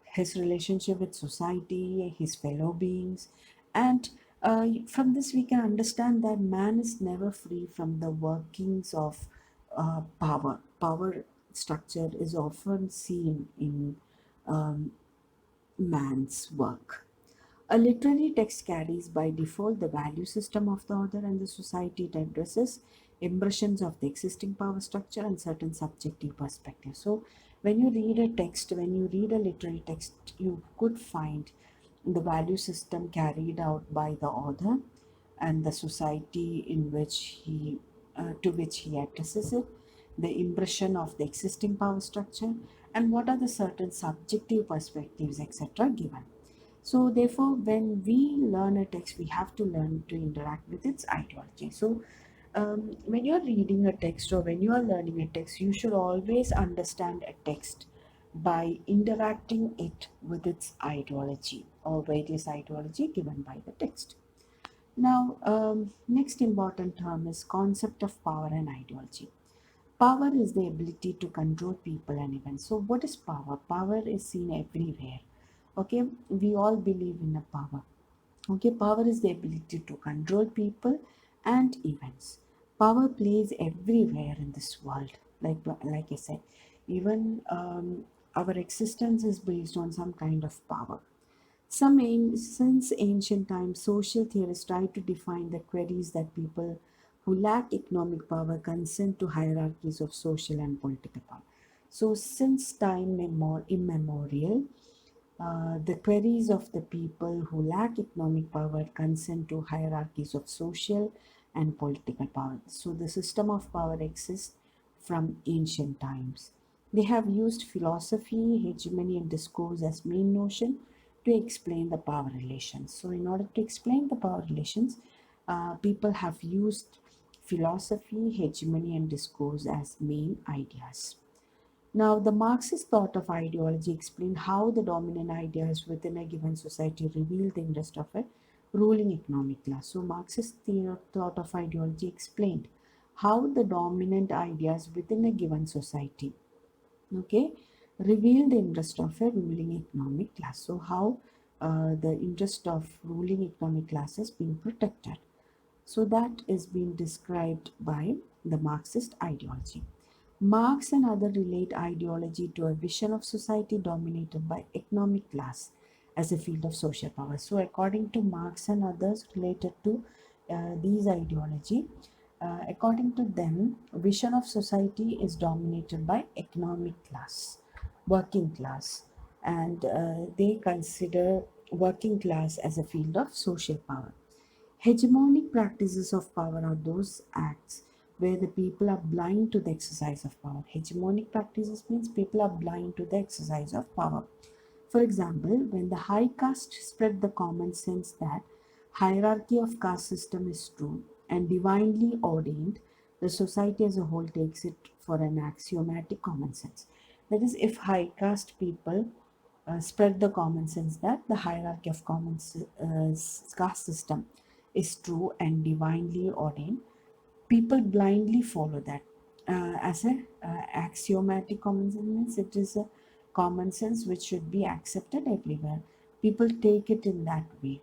his relationship with society, his fellow beings, and from this we can understand that man is never free from the workings of power. Power structure is often seen in man's work. A literary text carries by default the value system of the author and the society. It addresses impressions of the existing power structure and certain subjective perspectives. So, when you read a text, when you read a literary text, you could find the value system carried out by the author and the society in which he to which he addresses it, the impression of the existing power structure, and what are the certain subjective perspectives, etc., given. So, therefore, when we learn a text, we have to learn to interact with its ideology. So, when you're reading a text or when you are learning a text, you should always understand a text by interacting it with its ideology or various ideology given by the text. Now, next important term is concept of power and ideology. Power is the ability to control people and events. So, what is power? Power is seen everywhere. Okay, we all believe in a power. Okay, power is the ability to control people and events. Power plays everywhere in this world. Like I said, even our existence is based on some kind of power. Since ancient times, social theorists try to define the queries that people who lack economic power consent to hierarchies of social and political power. So, since time immemorial, the queries of the people who lack economic power consent to hierarchies of social and political power. So, the system of power exists from ancient times. They have used philosophy, hegemony, and discourse as main notion to explain the power relations. So, in order to explain the power relations, people have used philosophy, hegemony, and discourse as main ideas. Now, the Marxist thought of ideology explained how the dominant ideas within a given society reveal the interest of a ruling economic class. So, thought of ideology explained how the dominant ideas within a given society, okay, reveal the interest of a ruling economic class. So, how the interest of ruling economic class is being protected. So that is being described by the Marxist ideology. Marx and others relate ideology to a vision of society dominated by economic class as a field of social power. So, according to Marx and others related to these ideology, according to them, vision of society is dominated by economic class, working class, and they consider working class as a field of social power. Hegemonic practices of power are those acts where the people are blind to the exercise of power. Hegemonic practices means people are blind to the exercise of power. For example, when the high caste spread the common sense that hierarchy of caste system is true and divinely ordained, the society as a whole takes it for an axiomatic common sense. That is, if high caste people spread the common sense that the hierarchy of caste system is true and divinely ordained, people blindly follow that as a axiomatic common sense means it is a common sense which should be accepted everywhere. People take it in that way.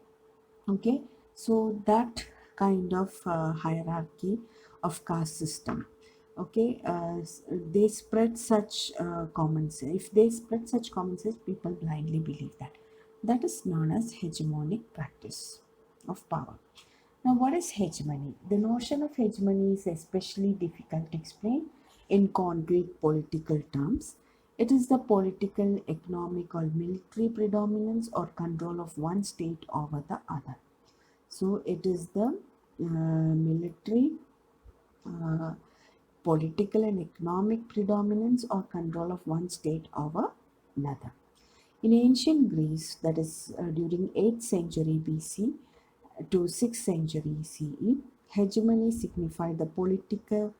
Okay, so that kind of hierarchy of caste system. Okay, they spread such common sense. If they spread such common sense, people blindly believe that. That is known as hegemonic practice of power. Now, what is hegemony? The notion of hegemony is especially difficult to explain in concrete political terms. It is the political, economic, or military predominance or control of one state over the other. So, it is the military, uh, political, and economic predominance or control of one state over another. In ancient Greece, that is during 8th century BC, to 6th century CE, hegemony signified the political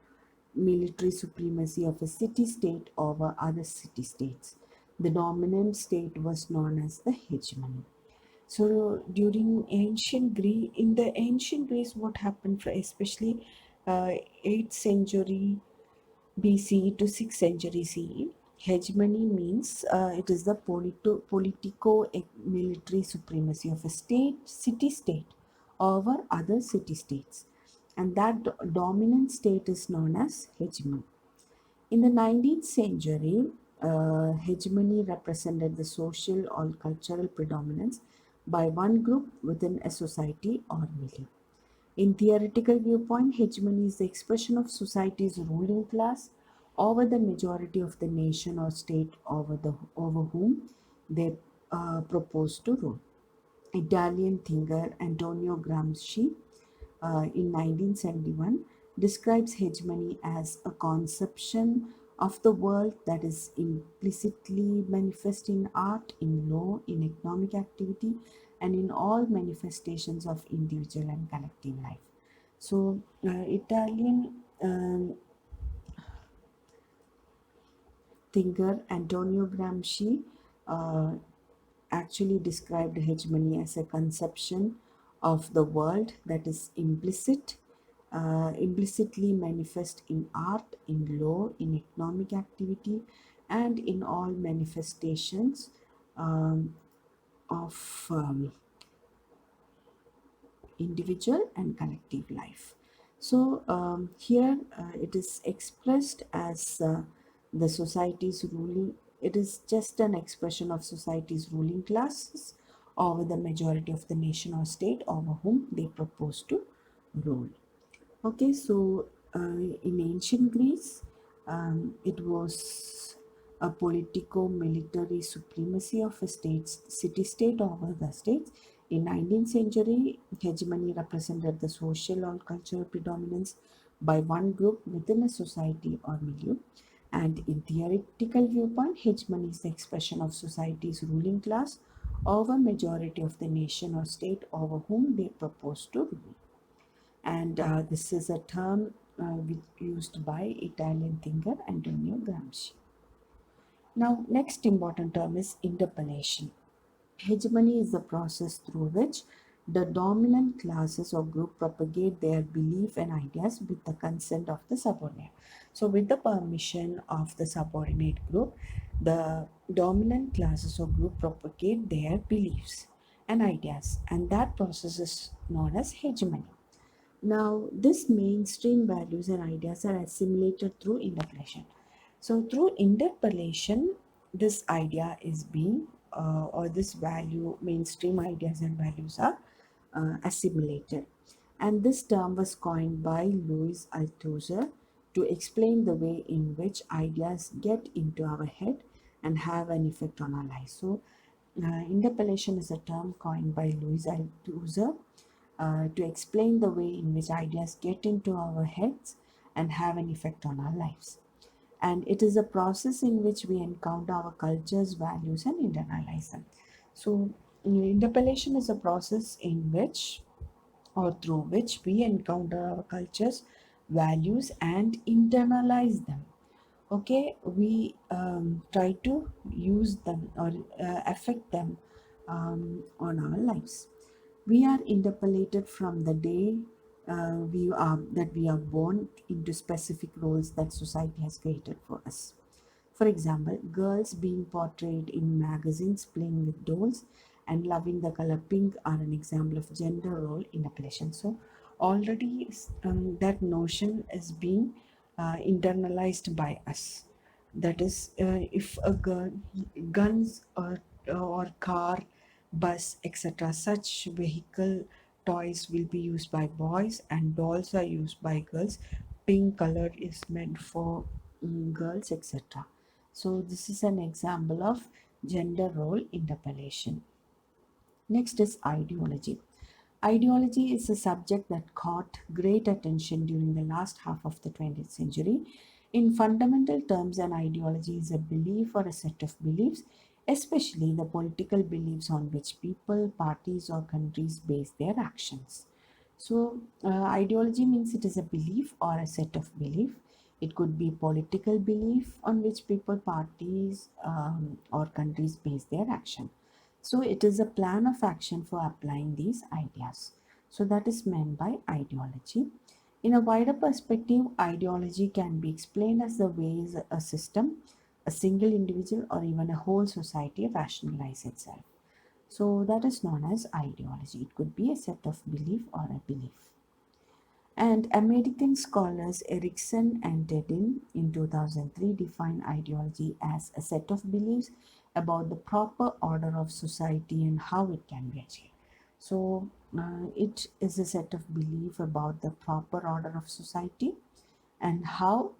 military supremacy of a city state over other city states. The dominant state was known as the hegemony. So during ancient Greece, in the ancient Greece, what happened, for especially 8th century BC to 6th century CE, hegemony means it is the politico-military supremacy of a city-state over other city-states. And that dominant state is known as hegemony. In the 19th century, hegemony represented the social or cultural predominance by one group within a society or milieu. In theoretical viewpoint, hegemony is the expression of society's ruling class over the majority of the nation or state over whom they propose to rule. Italian thinker Antonio Gramsci in 1971 describes hegemony as a conception of the world that is implicitly manifest in art, in law, in economic activity, and in all manifestations of individual and collective life. So, Italian thinker Antonio Gramsci uh, actually described hegemony as a conception of the world that is implicitly manifest in art, in law, in economic activity, and in all manifestations of individual and collective life. So here it is expressed as the society's ruling, it is just an expression of society's ruling classes over the majority of the nation or state over whom they propose to rule. Okay, so in ancient Greece, it was a politico-military supremacy of a city-state over the states. In 19th century, hegemony represented the social or cultural predominance by one group within a society or milieu. And in theoretical viewpoint, hegemony is the expression of society's ruling class over majority of the nation or state over whom they propose to rule. And this is a term used by Italian thinker Antonio Gramsci. Now, next important term is interpellation. Hegemony is the process through which the dominant classes or group propagate their belief and ideas with the consent of the subordinate. So, with the permission of the subordinate group, the dominant classes or group propagate their beliefs and ideas, and that process is known as hegemony. Now, this mainstream values and ideas are assimilated through interpolation. So, through interpolation, this idea is being or this value, mainstream ideas and values are assimilated. And this term was coined by Louis Althusser to explain the way in which ideas get into our head and have an effect on our lives. So, interpellation is a term coined by Louis Althusser to explain the way in which ideas get into our heads and have an effect on our lives. And it is a process in which we encounter our cultures, values, and internalize them. So, interpellation is a process in which or through which we encounter our cultures, values, and internalize them. Okay, we try to use them or affect them on our lives. We are interpolated from the day we are born into specific roles that society has created for us. For example, girls being portrayed in magazines playing with dolls and loving the color pink are an example of gender role interpolation. So, already that notion is being internalized by us. That is, if a girl, guns or car, bus, etc., such vehicle toys will be used by boys and dolls are used by girls. Pink color is meant for girls, etc. So this is an example of gender role interpolation. Next is ideology. Ideology is a subject that caught great attention during the last half of the 20th century. In fundamental terms, an ideology is a belief or a set of beliefs, especially the political beliefs on which people, parties, or countries base their actions. So, ideology means it is a belief or a set of belief. It could be political belief on which people, parties, or countries base their action. So, it is a plan of action for applying these ideas. So, that is meant by ideology. In a wider perspective, ideology can be explained as the ways a system, a single individual, or even a whole society rationalize itself. So that is known as ideology. It could be a set of belief or a belief. And American scholars Erikson and Dedin in 2003 define ideology as a set of beliefs about the proper order of society and how it can be achieved. So it is a set of belief about the proper order of society and how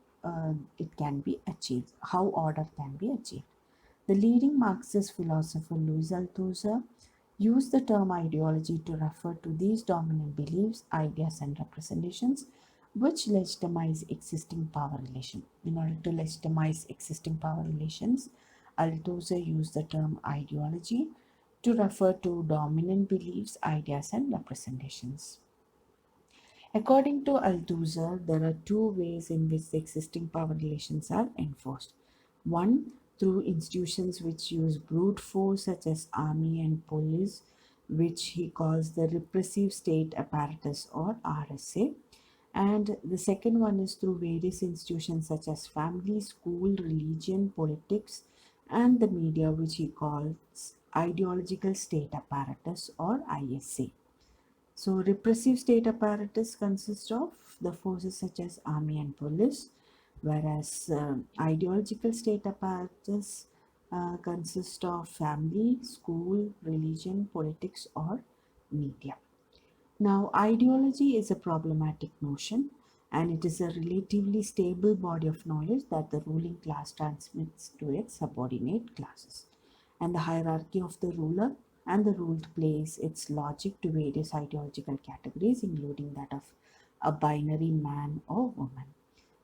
it can be achieved, how order can be achieved. The leading Marxist philosopher Louis Althusser used the term ideology to refer to these dominant beliefs, ideas, and representations which legitimize existing power relations. In order to legitimize existing power relations, Althusser used the term ideology to refer to dominant beliefs, ideas, and representations. According to Althusser, there are two ways in which the existing power relations are enforced. One, through institutions which use brute force, such as army and police, which he calls the repressive state apparatus or RSA. And the second one is through various institutions such as family, school, religion, politics, and the media, which he calls ideological state apparatus or ISA. So, repressive state apparatus consists of the forces such as army and police, whereas ideological state apparatus consists of family, school, religion, politics, or media. Now, ideology is a problematic notion and it is a relatively stable body of knowledge that the ruling class transmits to its subordinate classes. And the hierarchy of the ruler and the ruled plays its logic to various ideological categories, including that of a binary man or woman.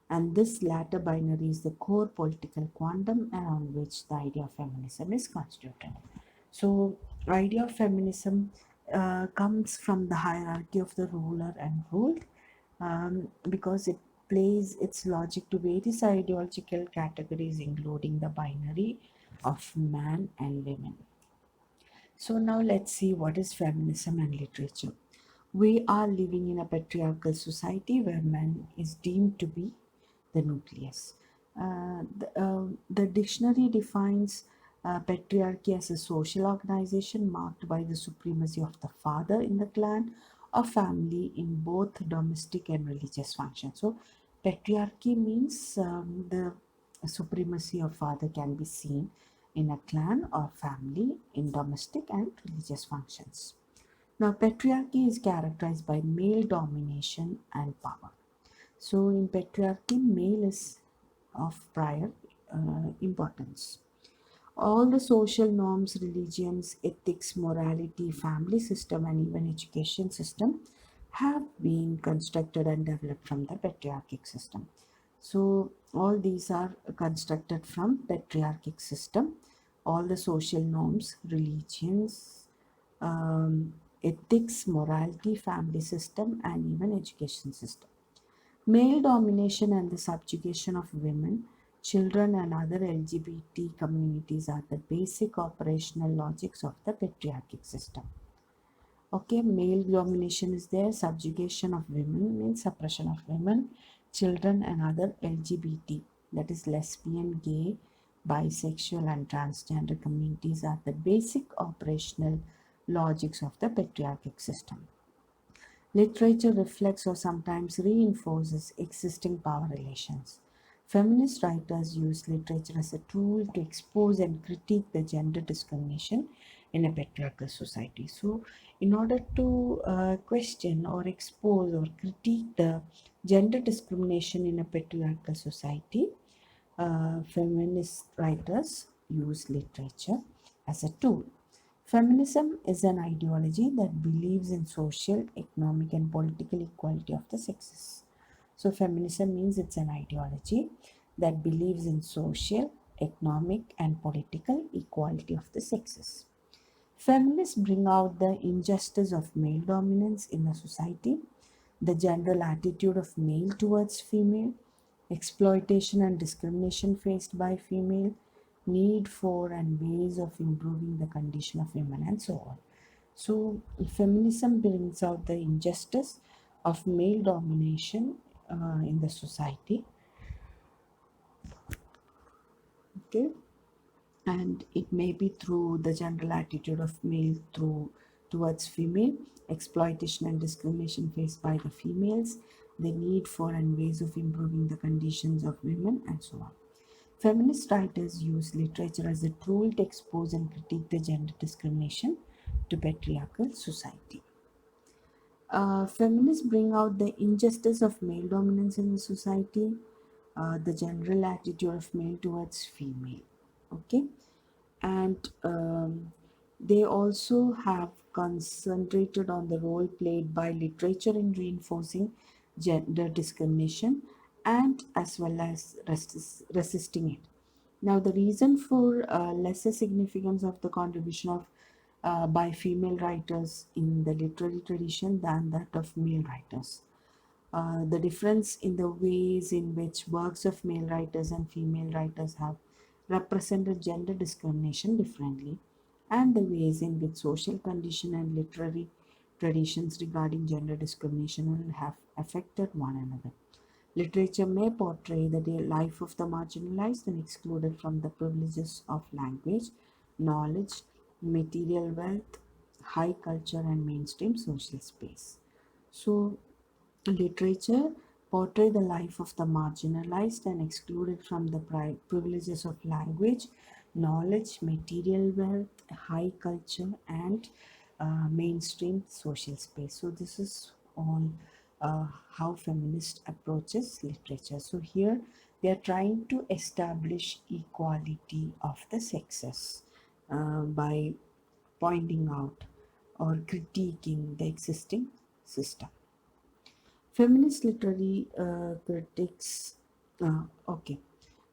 And this latter binary is the core political quantum around which the idea of feminism is constituted. So, idea of feminism comes from the hierarchy of the ruler and ruled, because it plays its logic to various ideological categories, including the binary of man and women. So now let's see what is feminism and literature. We are living in a patriarchal society where man is deemed to be the nucleus. The dictionary defines patriarchy as a social organization marked by the supremacy of the father in the clan or family in both domestic and religious functions. So, patriarchy means the supremacy of father can be seen in a clan or family, in domestic and religious functions. Now, patriarchy is characterized by male domination and power. So, in patriarchy, male is of prior importance. All the social norms, religions, ethics, morality, family system, and even education system have been constructed and developed from the patriarchic system. So all these are constructed from patriarchic system. All the social norms, religions, ethics, morality, family system, and even education system. Male domination and the subjugation of women, children, and other LGBT communities are the basic operational logics of the patriarchic system. Okay, male domination is there, subjugation of women means suppression of women, children, and other LGBT, that is, lesbian, gay, bisexual, and transgender communities are the basic operational logics of the patriarchic system. Literature reflects or sometimes reinforces existing power relations. Feminist writers use literature as a tool to expose and critique the gender discrimination in a patriarchal society. So, in order to question or expose or critique the gender discrimination in a patriarchal society, feminist writers use literature as a tool. Feminism is an ideology that believes in social, economic, and political equality of the sexes. So, feminism means it's an ideology that believes in social, economic, and political equality of the sexes. Feminists bring out the injustice of male dominance in the society, the general attitude of male towards female, exploitation and discrimination faced by female, need for and ways of improving the condition of women, and so on. So, feminism brings out the injustice of male domination in the society. Okay, and it may be through the general attitude of male through towards female, exploitation and discrimination faced by the females, the need for and ways of improving the conditions of women, and so on. Feminist writers use literature as a tool to expose and critique the gender discrimination to patriarchal society. Feminists bring out the injustice of male dominance in the society, the general attitude of male towards female. Okay, and they also have concentrated on the role played by literature in reinforcing gender discrimination and as well as resisting it. Now, the reason for lesser significance of the contribution of by female writers in the literary tradition than that of male writers. The difference in the ways in which works of male writers and female writers have represented gender discrimination differently, and the ways in which social condition and literary traditions regarding gender discrimination will have affected one another. Literature may portray the life of the marginalized and excluded from the privileges of language, knowledge, material wealth, high culture, and mainstream social space. So, literature portray the life of the marginalized and excluded from the privileges of language, knowledge, material wealth, high culture, and mainstream social space. So this is all how feminist approaches literature. So here they are trying to establish equality of the sexes by pointing out or critiquing the existing system. Feminist literary critics, okay.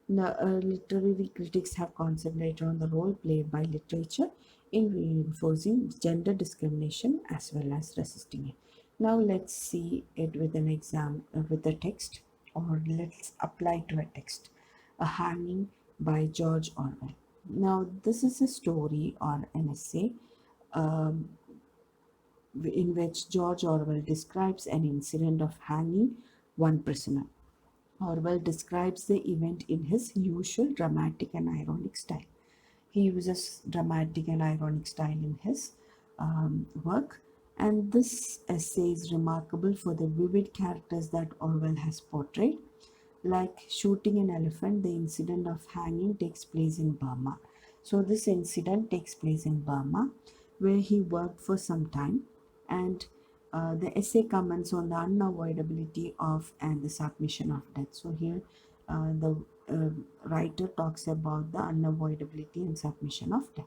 Now, literary critics have concentrated on the role played by literature in reinforcing gender discrimination as well as resisting it. Now, let's see it with an exam with a text, or let's apply to a text. A Hanging by George Orwell. Now, this is a story or an essay um, in which George Orwell describes an incident of hanging one prisoner. Orwell describes the event in his usual dramatic and ironic style. He uses dramatic and ironic style in his work, and this essay is remarkable for the vivid characters that Orwell has portrayed. Like shooting an elephant, the incident of hanging takes place in Burma. So this incident takes place in Burma, where he worked for some time, and the essay comments on the unavoidability of and the submission of death. So here, the writer talks about the unavoidability and submission of death.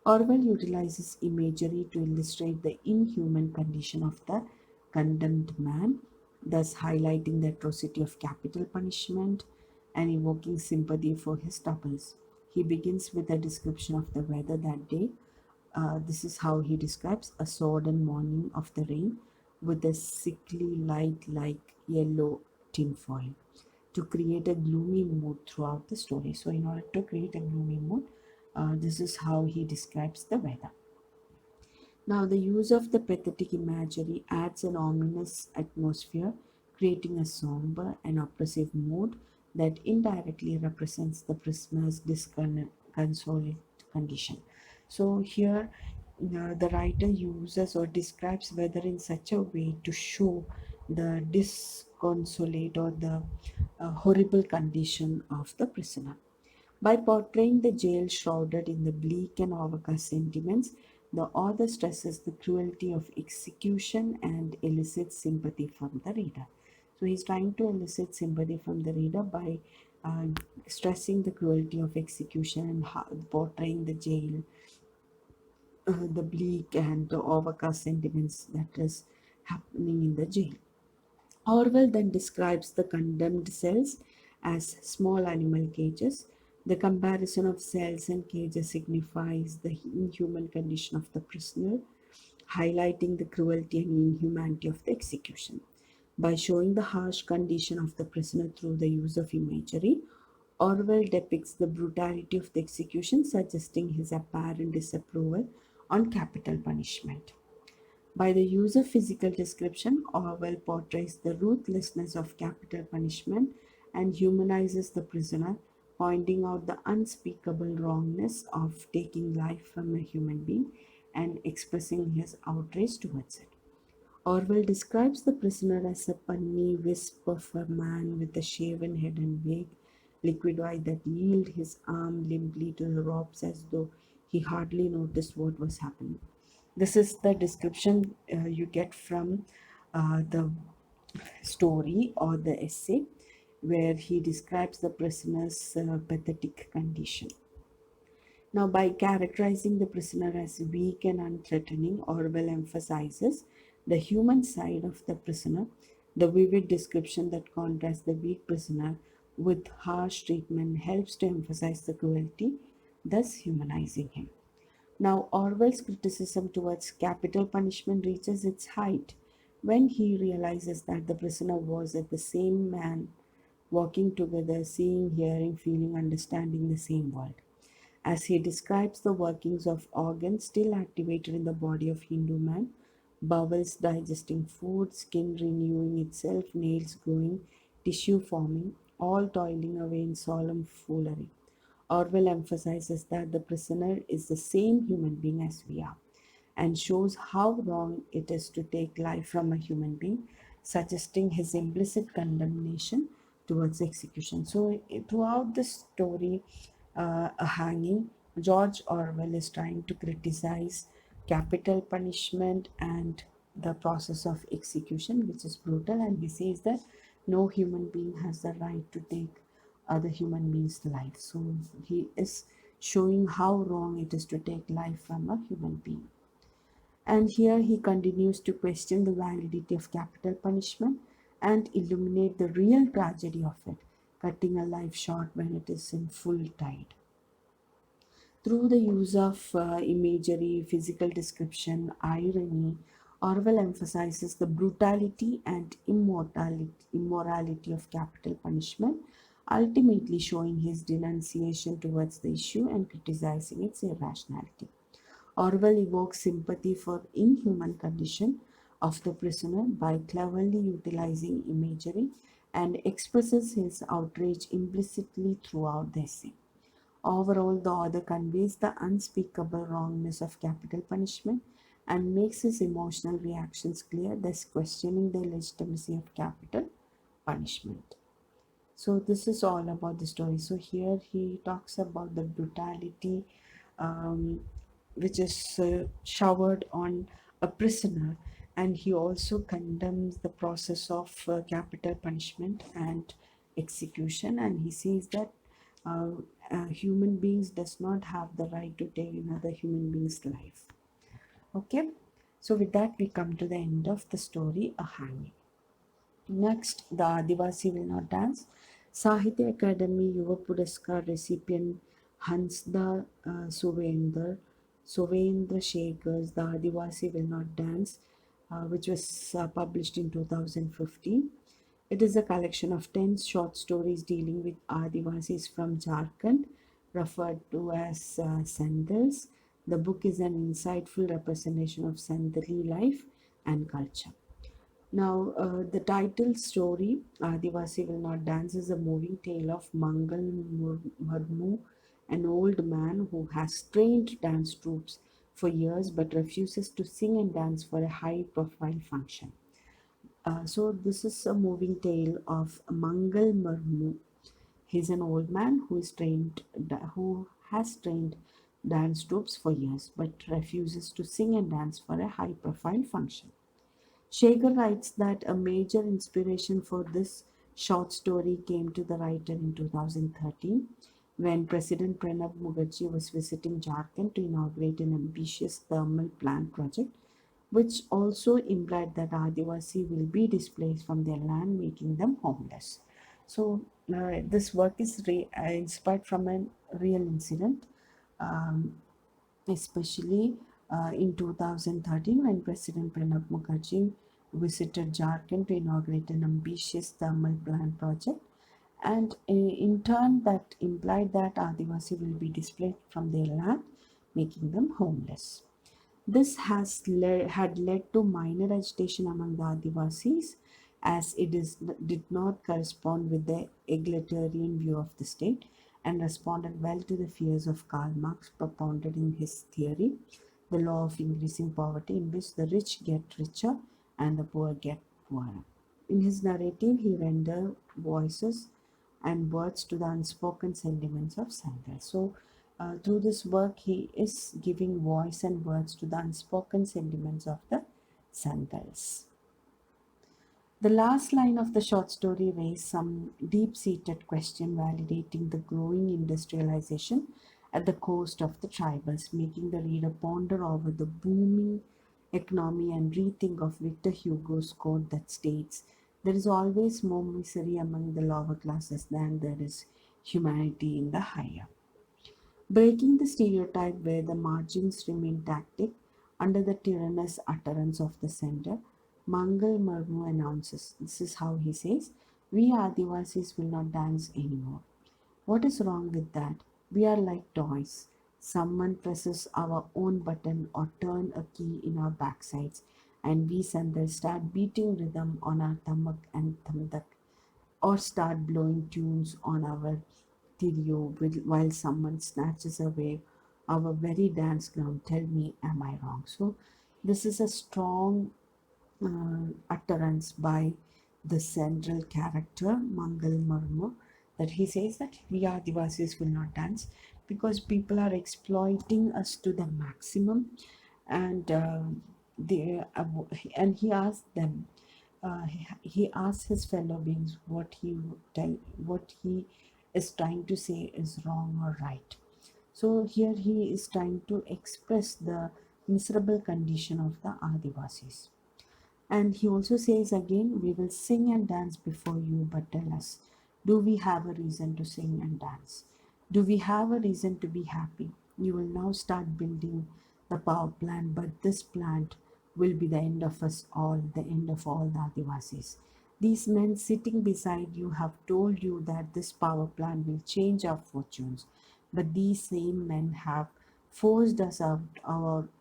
Orwell utilizes imagery to illustrate the inhuman condition of the condemned man, thus highlighting the atrocity of capital punishment and evoking sympathy for his troubles. He begins with a description of the weather that day. This is how he describes a sodden morning of the rain with a sickly light like yellow tinfoil to create a gloomy mood throughout the story. So, in order to create a gloomy mood, this is how he describes the weather. Now, the use of the pathetic imagery adds an ominous atmosphere, creating a somber and oppressive mood that indirectly represents the prisoner's disconsolate condition. So, here the writer uses or describes weather in such a way to show the disconsolate or the horrible condition of the prisoner. By portraying the jail shrouded in the bleak and overcast sentiments, the author stresses the cruelty of execution and elicits sympathy from the reader. So he's trying to elicit sympathy from the reader by uh, stressing the cruelty of execution and portraying the jail, the bleak and the overcast sentiments that is happening in the jail. Orwell then describes the condemned cells as small animal cages. The comparison of cells and cages signifies the inhuman condition of the prisoner, highlighting the cruelty and inhumanity of the execution. By showing the harsh condition of the prisoner through the use of imagery, Orwell depicts the brutality of the execution, suggesting his apparent disapproval on capital punishment. By the use of physical description, Orwell portrays the ruthlessness of capital punishment and humanizes the prisoner, pointing out the unspeakable wrongness of taking life from a human being and expressing his outrage towards it. Orwell describes the prisoner as a punny wisp of a man with a shaven head and vague, liquid eye that yield his arm limply to the ropes as though he hardly noticed what was happening. This is the description you get from the story or the essay where he describes the prisoner's pathetic condition. Now, by characterizing the prisoner as weak and unthreatening, Orwell emphasizes the human side of the prisoner. The vivid description that contrasts the weak prisoner with harsh treatment helps to emphasize the cruelty, thus humanizing him. Now, Orwell's criticism towards capital punishment reaches its height when he realizes that the prisoner was at the same man, walking together, seeing, hearing, feeling, understanding the same world. As he describes the workings of organs still activated in the body of Hindu man, bowels digesting food, skin renewing itself, nails growing, tissue forming, all toiling away in solemn foolery. Orwell emphasizes that the prisoner is the same human being as we are and shows how wrong it is to take life from a human being, suggesting his implicit condemnation towards execution. So, throughout the story, A Hanging, George Orwell is trying to criticize capital punishment and the process of execution, which is brutal, and he says that no human being has the right to take other human beings' life. So he is showing how wrong it is to take life from a human being. And here he continues to question the validity of capital punishment and illuminate the real tragedy of it, cutting a life short when it is in full tide. Through the use of imagery, physical description, irony, Orwell emphasizes the brutality and immorality of capital punishment, ultimately showing his denunciation towards the issue and criticizing its irrationality. Orwell evokes sympathy for inhuman condition of the prisoner by cleverly utilizing imagery and expresses his outrage implicitly throughout the essay. Overall, the author conveys the unspeakable wrongness of capital punishment and makes his emotional reactions clear, thus questioning the legitimacy of capital punishment. So this is all about the story. So here he talks about the brutality, um, which is showered on a prisoner, and he also condemns the process of capital punishment and execution, and he says that uh, human beings does not have the right to take another human being's life. Okay, so with that we come to the end of the story, a hanging. Next, the Adivasi will not dance. Sahitya Academy Yuva Puraskar recipient Hansda Suvendra Shekhar's The Adivasi Will Not Dance, which was published in 2015. It is a collection of 10 short stories dealing with Adivasis from Jharkhand, referred to as Sandals. The book is an insightful representation of Sandali life and culture. Now, the title story, Adivasi Will Not Dance, is a moving tale of Murmu, an old man who has trained dance troops for years but refuses to sing and dance for a high profile function. So, this is a moving tale of Mangal Murmu. He's an old man who has trained dance troops for years but refuses to sing and dance for a high profile function. Shager writes that a major inspiration for this short story came to the writer in 2013 when President Pranab Mukherjee was visiting Jharkhand to inaugurate an ambitious thermal plant project, which also implied that Adivasi will be displaced from their land, making them homeless. So, this work is inspired from a real incident. Um, Especially in 2013 when President Pranab Mukherjee visited Jharkhand to inaugurate an ambitious thermal plant project. And in turn, that implied that Adivasi will be displaced from their land, making them homeless. This had led to minor agitation among the Adivasis as did not correspond with the egalitarian view of the state and responded well to the fears of Karl Marx propounded in his theory, the law of increasing poverty, in which the rich get richer and the poor get poorer. In his narrative, he rendered voices and words to the unspoken sentiments of Sandal. So, through this work, he is giving voice and words to the unspoken sentiments of the Sandals. The last line of the short story raised some deep seated question validating the growing industrialization at the coast of the tribals, making the reader ponder over the booming economy and rethink of Victor Hugo's quote that states, "There is always more misery among the lower classes than there is humanity in the higher." Breaking the stereotype where the margins remain tactic under the tyrannous utterance of the center, Mangal Murmu announces, this is how he says, "We Adivasis will not dance anymore." What is wrong with that? We are like toys. Someone presses our own button or turn a key in our backsides, and we Sandals start beating rhythm on our tamak and thamdak, or start blowing tunes on our stereo while someone snatches away our very dance ground. Tell me, am I wrong? So, this is a strong utterance by the central character, Mangal Murmu, that he says that we are Divasis will not dance because people are exploiting us to the maximum, and and he asked them, he asks his fellow beings what he is trying to say is wrong or right. So here he is trying to express the miserable condition of the Adivasis. And he also says again, "We will sing and dance before you, but tell us, do we have a reason to sing and dance? Do we have a reason to be happy? You will now start building the power plant, but this plant will be the end of us all, the end of all the Adivasis. These men sitting beside you have told you that this power plant will change our fortunes, but these same men have forced us out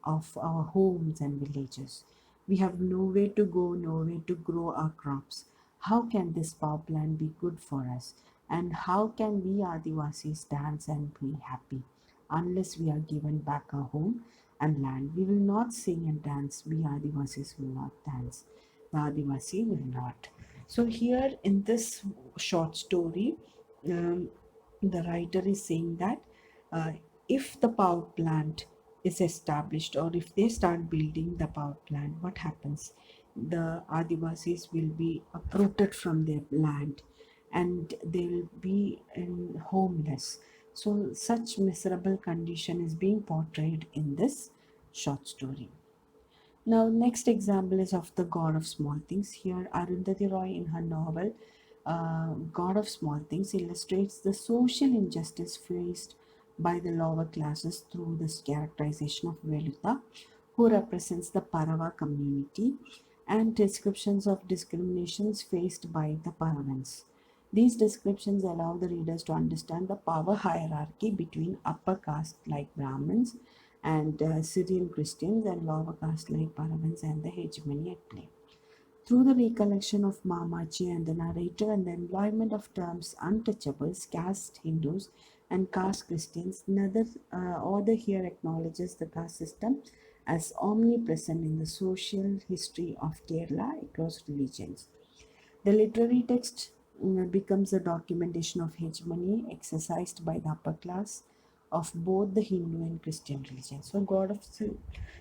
of our homes and villages. We have nowhere to go, nowhere to grow our crops. How can this power plant be good for us? And how can we Adivasis dance and be happy unless we are given back our home and land? We will not sing and dance. We Adivasis will not dance. The Adivasi will not." So here in this short story, um, the writer is saying that uh, if the power plant is established, or if they start building the power plant, what happens? The Adivasis will be uprooted from their land and they'll be homeless. So such miserable condition is being portrayed in this short story. Now, next example is of the God of Small Things. Here, Arundhati Roy, in her novel God of Small Things, illustrates the social injustice faced by the lower classes through this characterization of Veluta, who represents the Parava community, and descriptions of discriminations faced by the Paravans. These descriptions allow the readers to understand the power hierarchy between upper caste like Brahmins and Syrian Christians and lower caste like Paravans and the hegemony at play. Through the recollection of Mamachi and the narrator and the employment of terms untouchables, caste Hindus, and caste Christians, neither author here acknowledges the caste system as omnipresent in the social history of Kerala across religions. The literary text becomes a documentation of hegemony exercised by the upper class of both the Hindu and Christian religions. So, God of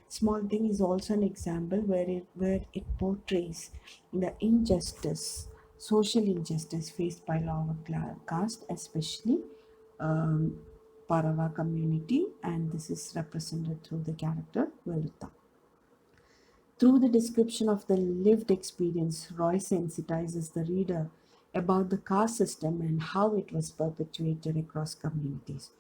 Small Thing is also an example where it portrays the injustice, social injustice faced by lower caste, especially um, Parava community, and this is represented through the character Veluta. Through the description of the lived experience, Roy sensitizes the reader about the caste system and how it was perpetuated across communities.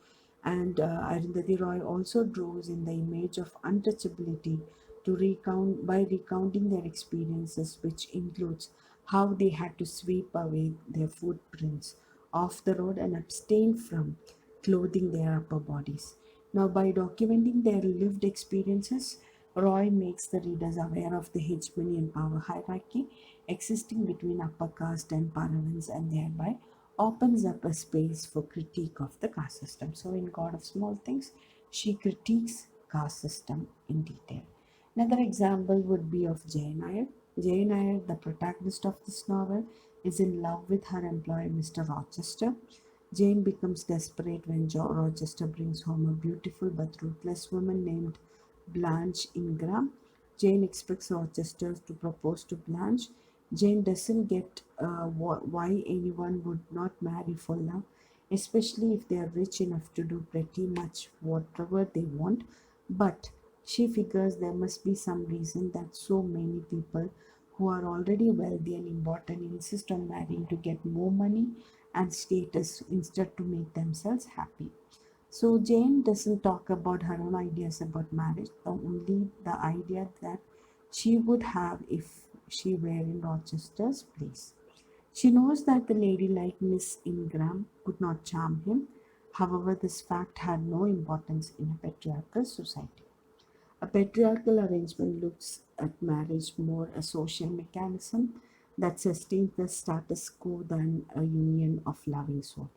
And Arundhati Roy also draws in the image of untouchability to recount by recounting their experiences, which includes how they had to sweep away their footprints off the road and abstain from clothing their upper bodies. Now, by documenting their lived experiences, Roy makes the readers aware of the hegemony and power hierarchy existing between upper caste and Paravans, and thereby opens up a space for critique of the caste system. So, in God of Small Things, she critiques caste system in detail. Another example would be of Jane Eyre. Jane Eyre, the protagonist of this novel, is in love with her employer, Mr. Rochester. Jane becomes desperate when Rochester brings home a beautiful but ruthless woman named Blanche Ingram. Jane expects Rochester to propose to Blanche. Jane doesn't get why anyone would not marry for love, especially if they are rich enough to do pretty much whatever they want. But she figures there must be some reason that so many people who are already wealthy and important insist on marrying to get more money and status instead to make themselves happy. So Jane doesn't talk about her own ideas about marriage, only the idea that she would have if she were in Rochester's place. She knows that the lady like Miss Ingram could not charm him. However, this fact had no importance in a patriarchal society. A patriarchal arrangement looks at marriage more a social mechanism that sustains the status quo than a union of loving soul.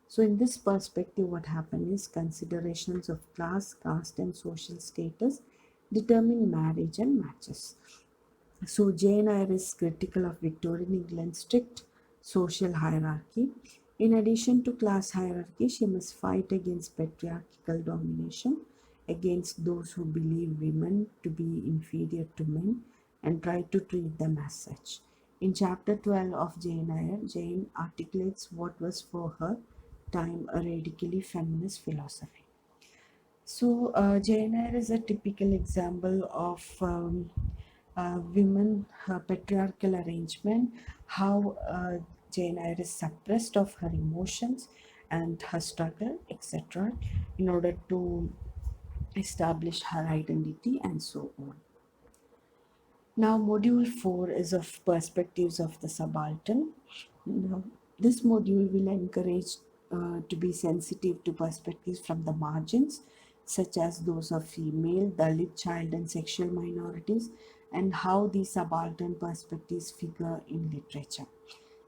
So, in this perspective, what happened is considerations of class, caste, and social status determine marriage and matches. So, Jane Eyre is critical of Victorian England's strict social hierarchy. In addition to class hierarchy, she must fight against patriarchal domination, against those who believe women to be inferior to men and try to treat them as such. In chapter 12 of Jane Eyre, Jane articulates what was for her time a radically feminist philosophy. So, Jane Eyre is a typical example of women patriarchal arrangement, how Jane Eyre is suppressed of her emotions and her struggle, etc., in order to establish her identity and so on. Now, module 4 is of perspectives of the subaltern. Now, this module will encourage to be sensitive to perspectives from the margins, such as those of female, Dalit, child, and sexual minorities, and how these subaltern perspectives figure in literature.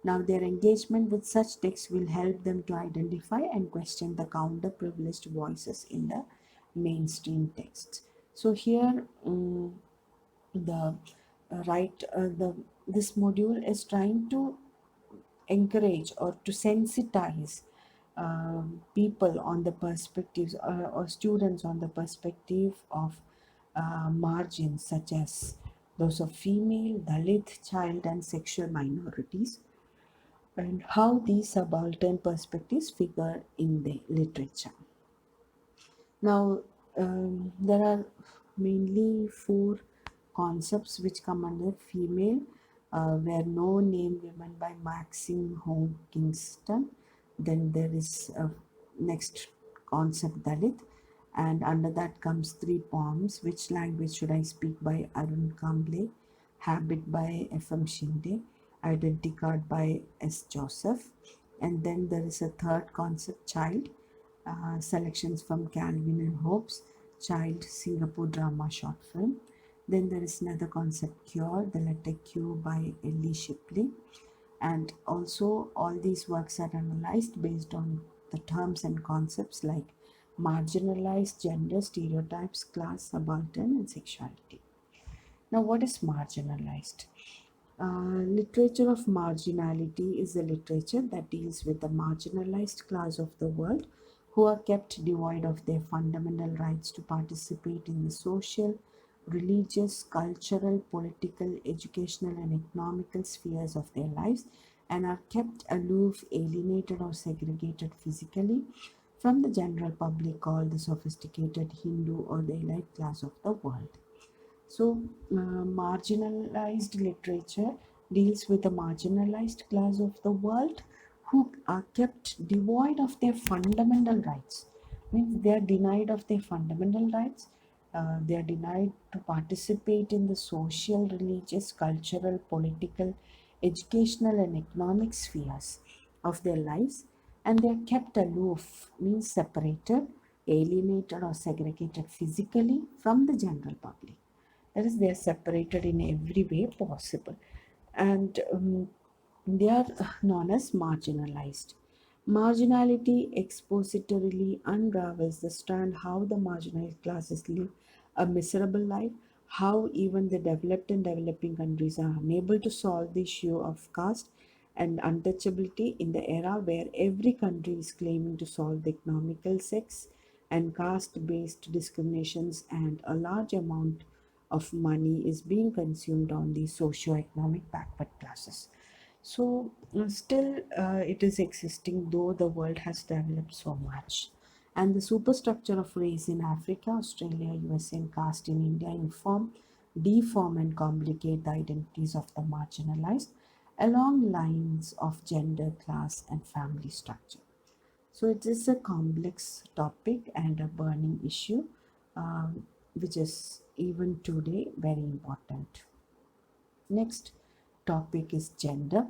Now, their engagement with such texts will help them to identify and question the counter-privileged voices in the mainstream texts. So here, the right, this module is trying to encourage or to sensitize people on the perspectives, or students on the perspective of margins such as those of female, Dalit, child, and sexual minorities, and how these subaltern perspectives figure in the literature. Now, there are mainly four concepts which come under female, where no name women by Maxine Home Kingston. Then there is next concept Dalit, and under that comes three poems. Which language should I speak by Arun Kamble, Habit by F.M. Shinde, Identity Card by S. Joseph, and then there is a third concept, child, selections from Calvin and Hobbes, Child, Singapore drama short film. Then there is another concept, Cure, the letter Q by Ellie Shipley. And also, all these works are analyzed based on the terms and concepts like marginalized, gender, stereotypes, class, subaltern, and sexuality. Now, what is marginalized? Literature of marginality is a literature that deals with the marginalized class of the world who are kept devoid of their fundamental rights to participate in the social, religious, cultural, political, educational, and economical spheres of their lives and are kept aloof, alienated, or segregated physically from the general public called the sophisticated Hindu or the elite class of the world. So, marginalized literature deals with the marginalized class of the world who are kept devoid of their fundamental rights. Means they are denied of their fundamental rights. They are denied to participate in the social, religious, cultural, political, educational, and economic spheres of their lives, and they are kept aloof, means separated, alienated, or segregated physically from the general public. That is, they are separated in every way possible, and they are known as marginalized. Marginality expositorily unravels the strand how the marginalized classes live a miserable life, how even the developed and developing countries are unable to solve the issue of caste and untouchability in the era where every country is claiming to solve the economical, sex and caste based discriminations, and a large amount of money is being consumed on the socio-economic backward classes. So, still, it is existing, though the world has developed so much. And the superstructure of race in Africa, Australia, USA, and caste in India inform, deform, and complicate the identities of the marginalized along lines of gender, class, and family structure. So it is a complex topic and a burning issue, which is even today very important. Next topic is gender.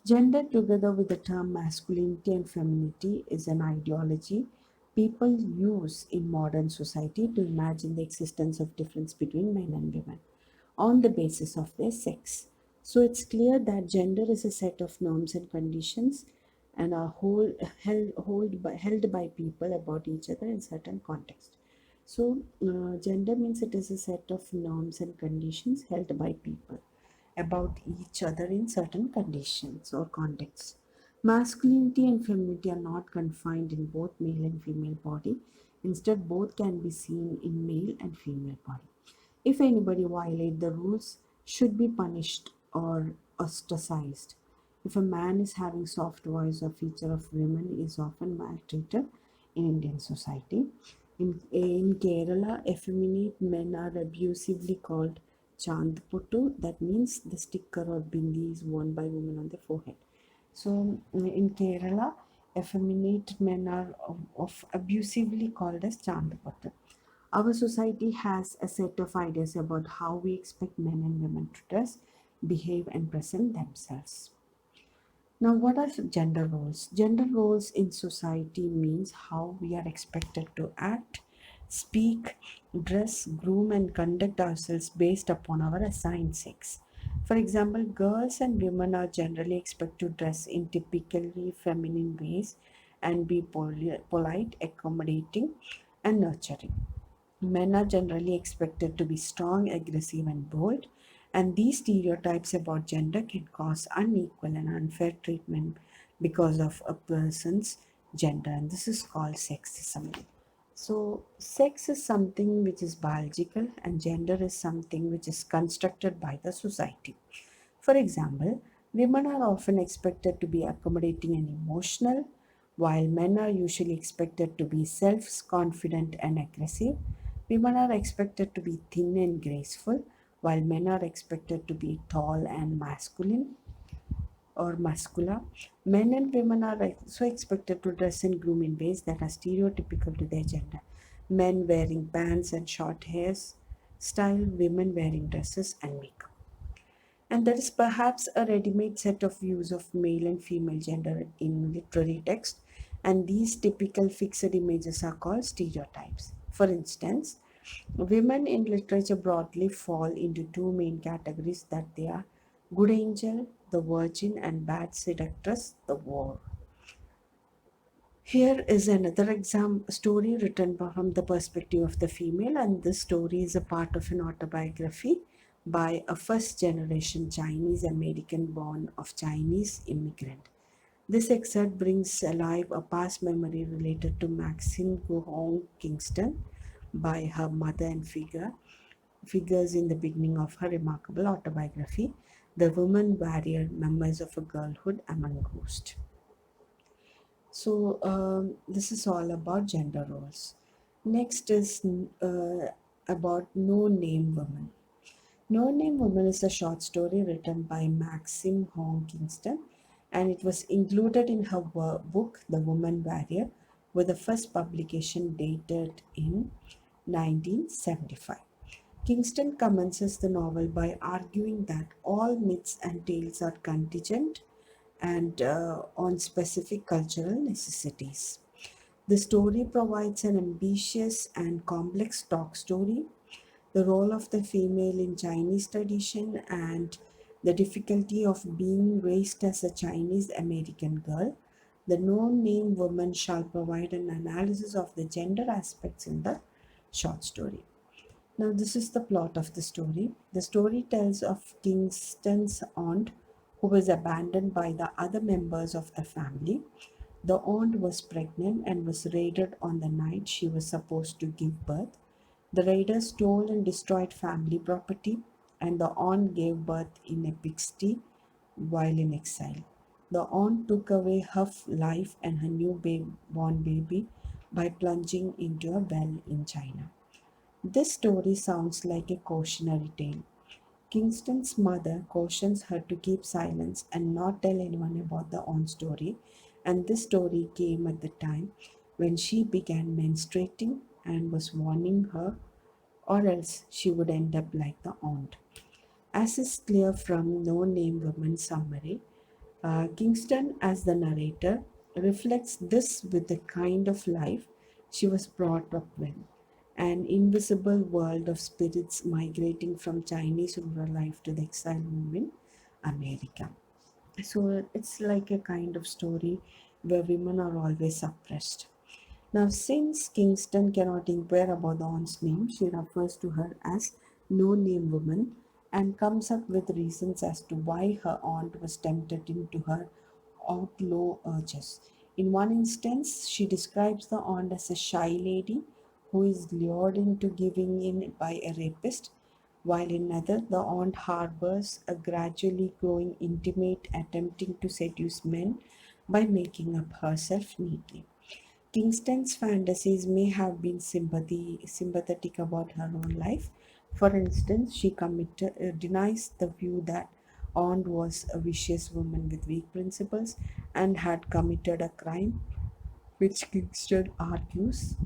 Gender, together with the term masculinity and femininity, is an ideology people use in modern society to imagine the existence of difference between men and women on the basis of their sex. So it's clear that gender is a set of norms and conditions and are held by people about each other in certain context. So, gender means it is a set of norms and conditions held by people about each other in certain conditions or contexts. Masculinity and femininity are not confined in both male and female body. Instead, both can be seen in male and female body. If anybody violate the rules, should be punished or ostracized. If a man is having soft voice or feature of women is often maltreated in Indian society. In Kerala, effeminate men are abusively called Chandputtu. That means the sticker or bindi is worn by women on the forehead. So in Kerala, effeminate men are of abusively called as Chandputtu. Our society has a set of ideas about how we expect men and women to dress, behave, and present themselves. Now, what are gender roles? Gender roles in society means how we are expected to act, speak, dress, groom, and conduct ourselves based upon our assigned sex. For example, girls and women are generally expected to dress in typically feminine ways and be polite, accommodating, and nurturing. Men are generally expected to be strong, aggressive, and bold, And these stereotypes about gender can cause unequal and unfair treatment because of a person's gender, and this is called sexism. So, sex is something which is biological, and gender is something which is constructed by the society. For example, women are often expected to be accommodating and emotional, while men are usually expected to be self confident and aggressive. Women are expected to be thin and graceful, while men are expected to be tall and masculine or muscular. Men and women are also expected to dress and groom in ways that are stereotypical to their gender. Men wearing pants and short hairs style, women wearing dresses and makeup. And there is perhaps a ready made set of views of male and female gender in literary text, and these typical fixed images are called stereotypes. For instance, women in literature broadly fall into two main categories, that they are good angel, the virgin, and bad seductress, the whore. Here is another story written from the perspective of the female, and this story is a part of an autobiography by a first generation Chinese American born of Chinese immigrant. This excerpt brings alive a past memory related to Maxine Hong Kingston by her mother and figures in the beginning of her remarkable autobiography, The Woman Warrior Memoirs of a Girlhood Among Ghosts. So, this is all about gender roles. Next is about No Name Woman. No Name Woman is a short story written by Maxim Hong Kingston, and it was included in her book, The Woman Warrior, with the first publication dated in 1975. Kingston commences the novel by arguing that all myths and tales are contingent and on specific cultural necessities. The story provides an ambitious and complex talk story, the role of the female in Chinese tradition, and the difficulty of being raised as a Chinese American girl. The no name woman shall provide an analysis of the gender aspects in the short story. Now, this is the plot of the story. The story tells of Kingston's aunt who was abandoned by the other members of the family. The aunt was pregnant and was raided on the night she was supposed to give birth. The raiders stole and destroyed family property, and the aunt gave birth in a pigsty while in exile. The aunt took away her life and her born baby by plunging into a well in China. This story sounds like a cautionary tale. Kingston's mother cautions her to keep silence and not tell anyone about the aunt story, and this story came at the time when she began menstruating and was warning her, or else she would end up like the aunt. As is clear from No Name Woman's summary, Kingston, as the narrator, reflects this with the kind of life she was brought up with, an invisible world of spirits migrating from Chinese rural life to the exile home in America. So it's like a kind of story where women are always suppressed. Now, since Kingston cannot inquire about the aunt's name, she refers to her as No Name Woman and comes up with reasons as to why her aunt was tempted into her outlaw urges. In one instance, she describes the aunt as a shy lady who is lured into giving in by a rapist, while in another, the aunt harbors a gradually growing intimate attempting to seduce men by making up herself neatly. Kingston's fantasies may have been sympathetic about her own life. For instance, she denies the view that Aunt was a vicious woman with weak principles and had committed a crime, which Kingston argues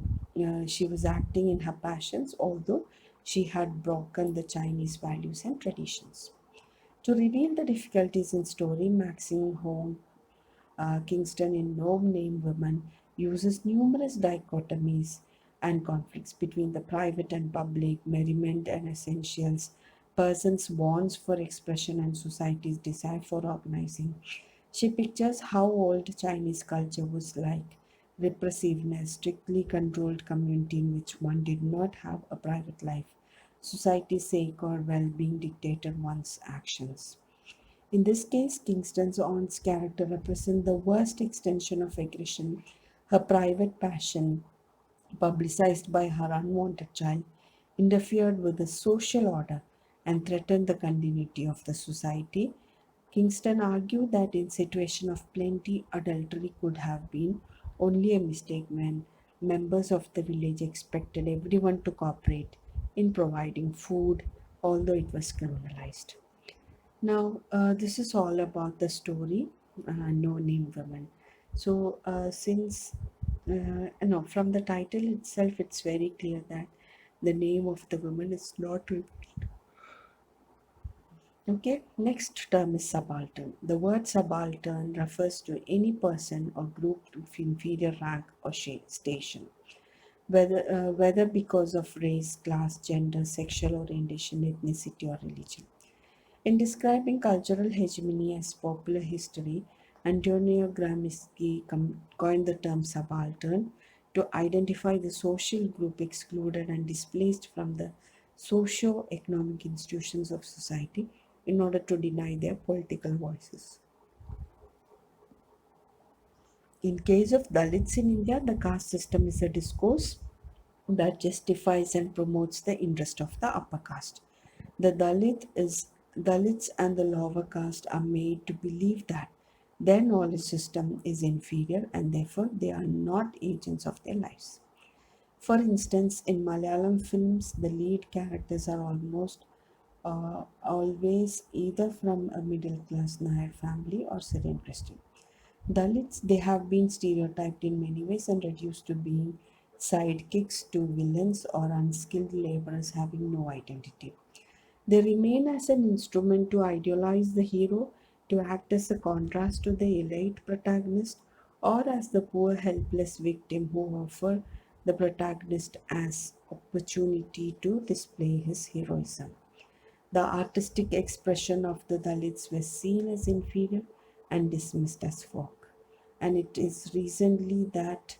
she was acting in her passions, although she had broken the Chinese values and traditions. To reveal the difficulties in story, Maxine Hong Kingston in No Name Women uses numerous dichotomies and conflicts between the private and public, merriment and essentials, persons' wants for expression and society's desire for organizing. She pictures how old Chinese culture was like repressiveness, strictly controlled community in which one did not have a private life, society's sake or well-being dictated one's actions. In this case, Kingston's aunt's character represents the worst extension of aggression, her private passion, publicized by her unwanted child, interfered with the social order and threatened the continuity of the society. Kingston argued that in situation of plenty, adultery could have been only a mistake when members of the village expected everyone to cooperate in providing food, although it was criminalized. Now, this is all about the story, No Name Women. So, since no, from the title itself, it's very clear that the name of the woman is not okay. Next term is subaltern. The word subaltern refers to any person or group of inferior rank or station, whether because of race, class, gender, sexual orientation, ethnicity, or religion. In describing cultural hegemony as popular history, Antonio Gramsci coined the term subaltern to identify the social group excluded and displaced from the socio-economic institutions of society in order to deny their political voices. In case of Dalits in India, the caste system is a discourse that justifies and promotes the interest of the upper caste. The Dalits and the lower caste are made to believe that their knowledge system is inferior and therefore they are not agents of their lives. For instance, in Malayalam films, the lead characters are almost always either from a middle class Nair family or Syrian Christian. Dalits, they have been stereotyped in many ways and reduced to being sidekicks to villains or unskilled laborers having no identity. They remain as an instrument to idealize the hero, to act as a contrast to the elite protagonist, or as the poor, helpless victim who offer the protagonist as opportunity to display his heroism. The artistic expression of the Dalits was seen as inferior and dismissed as folk. And it is recently that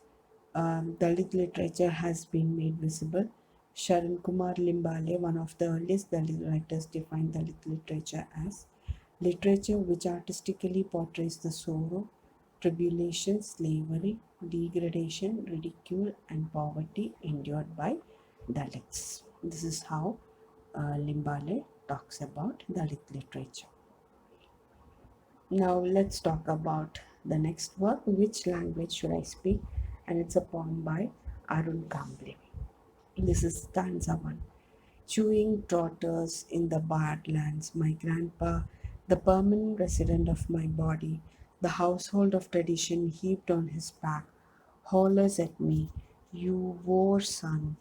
Dalit literature has been made visible. Sharan Kumar Limbale, one of the earliest Dalit writers, defined Dalit literature as literature which artistically portrays the sorrow, tribulation, slavery, degradation, ridicule, and poverty endured by Dalits. This is how Limbale talks about Dalit literature. Now let's talk about the next work, Which Language Should I Speak? And it's a poem by Arun Kamble. This is stanza 1. Chewing trotters in the badlands, my grandpa, the permanent resident of my body, the household of tradition heaped on his back, hollers at me, you war son,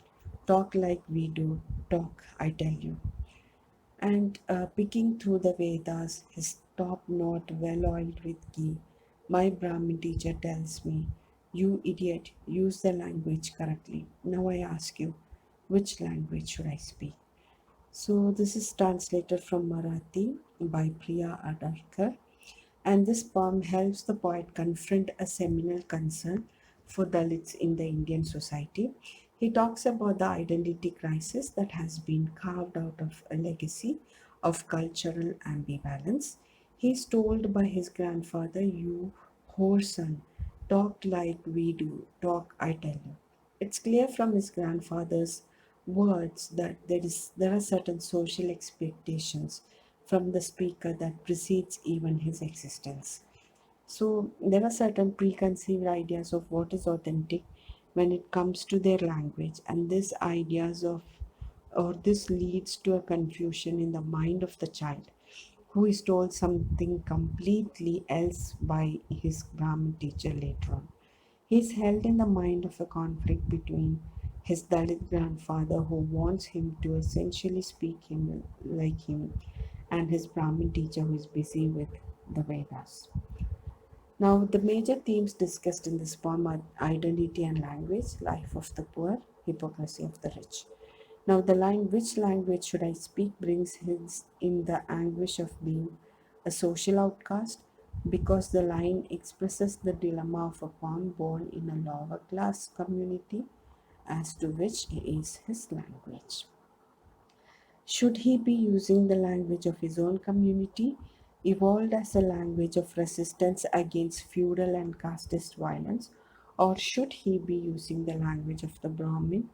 talk like we do, talk, I tell you. And picking through the Vedas, his top knot well oiled with ghee, my Brahmin teacher tells me, you idiot, use the language correctly. Now I ask you, which language should I speak? So this is translated from Marathi by Priya Adarkar, and this poem helps the poet confront a seminal concern for Dalits in the Indian society. He talks about the identity crisis that has been carved out of a legacy of cultural ambivalence. He is told by his grandfather, you whoreson, talk like we do, talk I tell you. It's clear from his grandfather's words that there are certain social expectations from the speaker that precedes even his existence. So there are certain preconceived ideas of what is authentic when it comes to their language, and this ideas of or this leads to a confusion in the mind of the child who is told something completely else by his Brahmin teacher later on. He is held in the mind of a conflict between his Dalit grandfather, who wants him to essentially speak him like him, and his Brahmin teacher, who is busy with the Vedas. Now, the major themes discussed in this poem are identity and language, life of the poor, hypocrisy of the rich. Now, the line, which language should I speak, brings his in the anguish of being a social outcast because the line expresses the dilemma of a pawn born in a lower class community as to which is his language. Should he be using the language of his own community, evolved as a language of resistance against feudal and casteist violence, or should he be using the language of the Brahmin,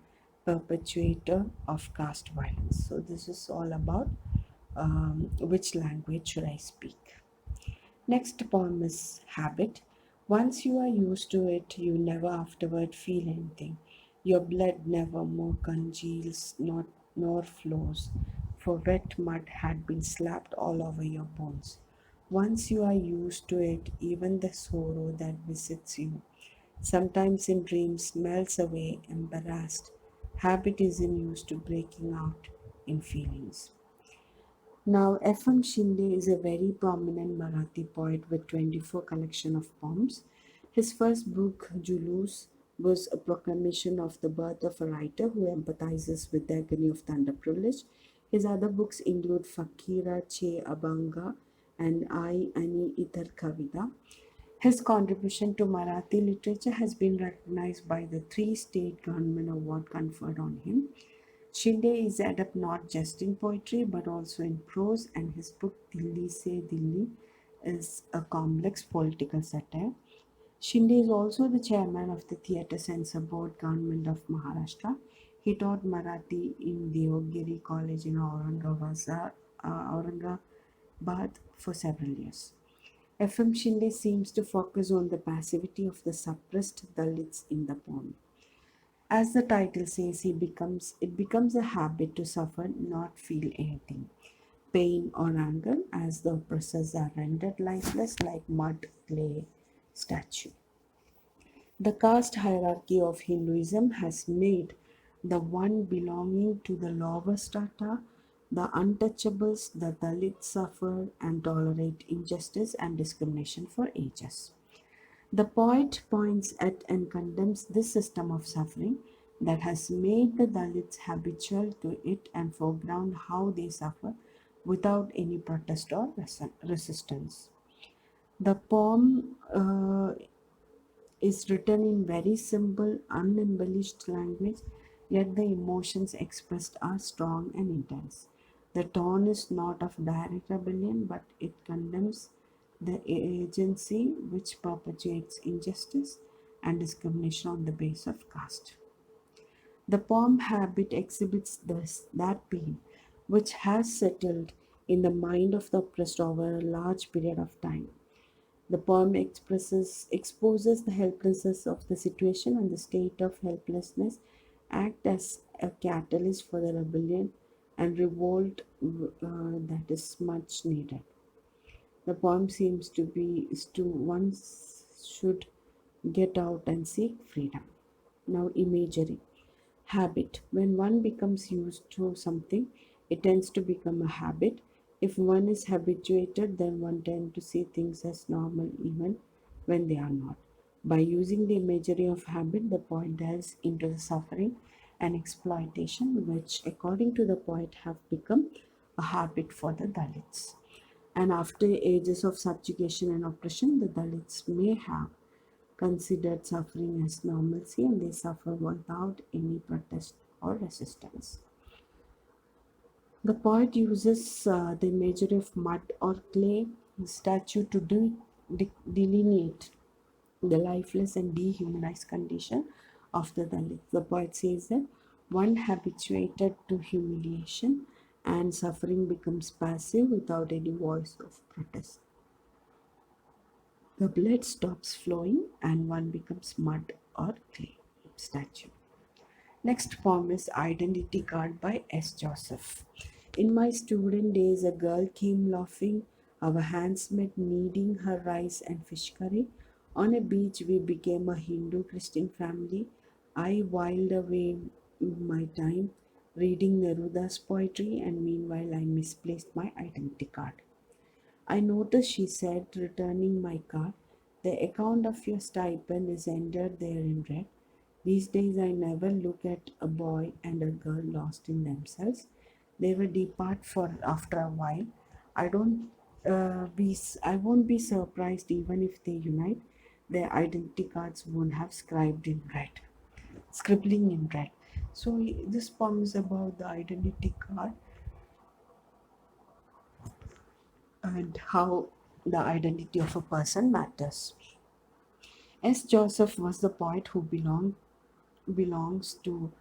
perpetuator of caste violence? So, this is all about which language should I speak. Next poem is Habit. Once you are used to it, you never afterward feel anything. Your blood never more congeals nor flows, for wet mud had been slapped all over your bones. Once you are used to it, even the sorrow that visits you, sometimes in dreams, melts away embarrassed. Habit isn't used to breaking out in feelings. Now, F.M. Shinde is a very prominent Marathi poet with 24 collection of poems. His first book, Julus, was a proclamation of the birth of a writer who empathizes with the agony of the underprivileged. His other books include Fakira Che Abanga and I Ani Itar Kavida. His contribution to Marathi literature has been recognized by the three state government award conferred on him. Shinde is adept not just in poetry but also in prose, and his book Dilli Se Dilli is a complex political satire. Shinde is also the chairman of the Theatre Censor Board Government of Maharashtra. He taught Marathi in Deogiri College in Aurangabad for several years. F.M. Shinde seems to focus on the passivity of the suppressed Dalits in the poem. As the title says, it becomes a habit to suffer, not feel anything. Pain or anger, as the oppressors are rendered lifeless like mud, clay, statue. The caste hierarchy of Hinduism has made the one belonging to the lower strata, the untouchables, the Dalits suffer and tolerate injustice and discrimination for ages. The poet points at and condemns this system of suffering that has made the Dalits habitual to it and foreground how they suffer without any protest or resistance. The poem is written in very simple, unembellished language, yet the emotions expressed are strong and intense. The tone is not of direct rebellion, but it condemns the agency which perpetuates injustice and discrimination on the basis of caste. The poem habit exhibits that pain which has settled in the mind of the oppressed over a large period of time. The poem exposes the helplessness of the situation, and the state of helplessness act as a catalyst for the rebellion and revolt that is much needed. The poem seems to be is to one should get out and seek freedom. Now, imagery. Habit. When one becomes used to something, it tends to become a habit. If one is habituated, then one tends to see things as normal even when they are not. By using the imagery of habit, the poet delves into the suffering and exploitation, which, according to the poet, have become a habit for the Dalits. And after ages of subjugation and oppression, the Dalits may have considered suffering as normalcy and they suffer without any protest or resistance. The poet uses the imagery of mud or clay statue to delineate the lifeless and dehumanized condition of the Dalit. The poet says that one habituated to humiliation and suffering becomes passive without any voice of protest. The blood stops flowing and one becomes mud or clay statue. Next poem is Identity Card by S. Joseph. In my student days, a girl came laughing, our hands met kneading her rice and fish curry. On a beach, we became a Hindu Christian family. I whiled away my time reading Neruda's poetry, and meanwhile, I misplaced my identity card. I noticed, she said, returning my card. The account of your stipend is entered there in red. These days I never look at a boy and a girl lost in themselves. They will depart for after a while. I don't I won't be surprised even if they unite. Their identity cards won't have scribbling in red. So this poem is about the identity card and how the identity of a person matters. S. Joseph was the poet who belongs to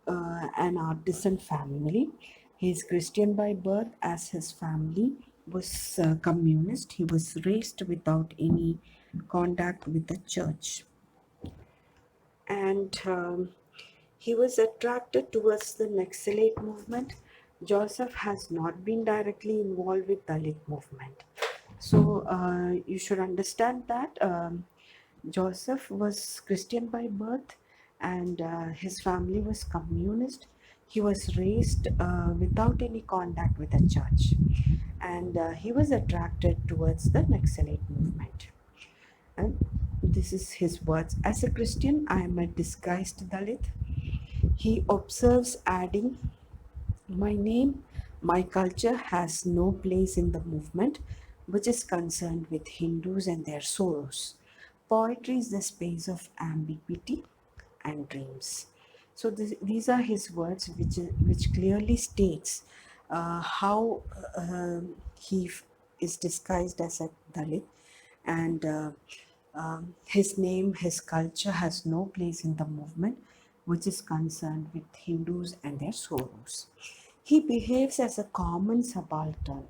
an artisan family. He is Christian by birth, as his family was communist. He was raised without any contact with the church, and he was attracted towards the Naxalite movement. Joseph has not been directly involved with Dalit movement. So you should understand that Joseph was Christian by birth, and his family was communist. He was raised without any contact with the church, and he was attracted towards the Naxalite movement. And this is his words: "As a Christian, I am a disguised Dalit." He observes, adding, "My name, my culture has no place in the movement which is concerned with Hindus and their sorrows. Poetry is the space of ambiguity and dreams." So these are his words, which clearly states how he is disguised as a Dalit, and his name, his culture has no place in the movement which is concerned with Hindus and their sorrows. He behaves as a common subaltern.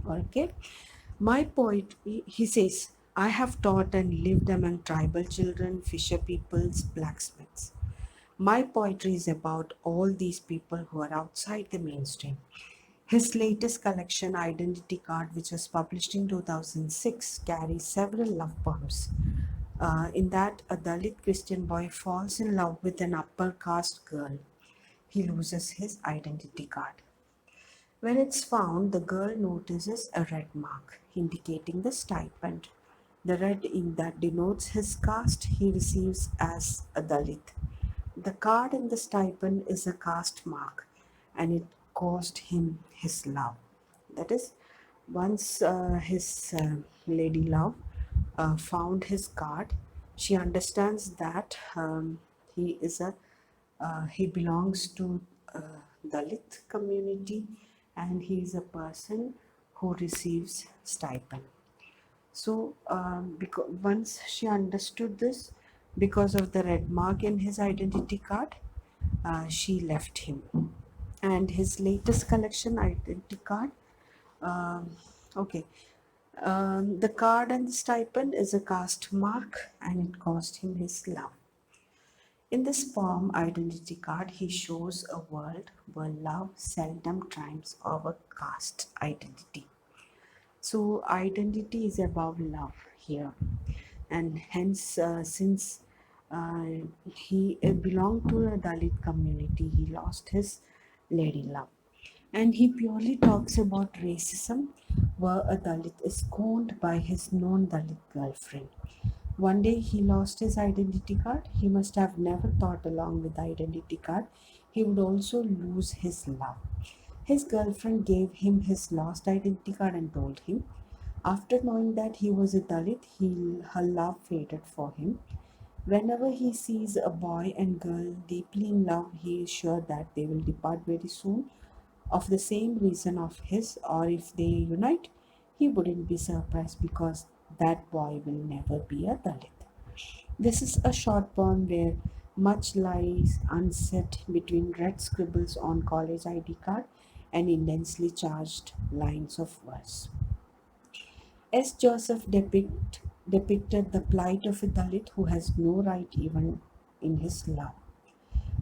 Okay, my poetry, he says, "I have taught and lived among tribal children, fisher peoples, blacksmiths. My poetry is about all these people who are outside the mainstream." His latest collection, Identity Card, which was published in 2006, carries several love poems. In that, a Dalit Christian boy falls in love with an upper caste girl. He loses his identity card. When it's found, the girl notices a red mark indicating the stipend. The red ink that denotes his caste he receives as a Dalit. The card in the stipend is a caste mark, and it cost him his love. That is, once his lady love found his card, she understands that he belongs to Dalit community, and he is a person who receives stipend. So, because once she understood this, because of the red mark in his identity card, she left him. And his latest collection, identity card, um, okay, the card and the stipend is a caste mark, and it cost him his love. In this poem, Identity Card, he shows a world where love seldom triumphs over caste identity. So, identity is above love here, and hence, since uh, he belonged to a Dalit community, he lost his lady love. And he purely talks about racism, where a Dalit is scorned by his non Dalit girlfriend. One day he lost his identity card. He must have never thought, along with the identity card, he would also lose his love. His girlfriend gave him his lost identity card and told him, after knowing that he was a Dalit, her love faded for him. Whenever he sees a boy and girl deeply in love, he is sure that they will depart very soon of the same reason of his, or if they unite, he wouldn't be surprised because that boy will never be a Dalit. This is a short poem where much lies unsaid between red scribbles on college ID card and intensely charged lines of verse. S. Joseph depicted the plight of a Dalit who has no right even in his love.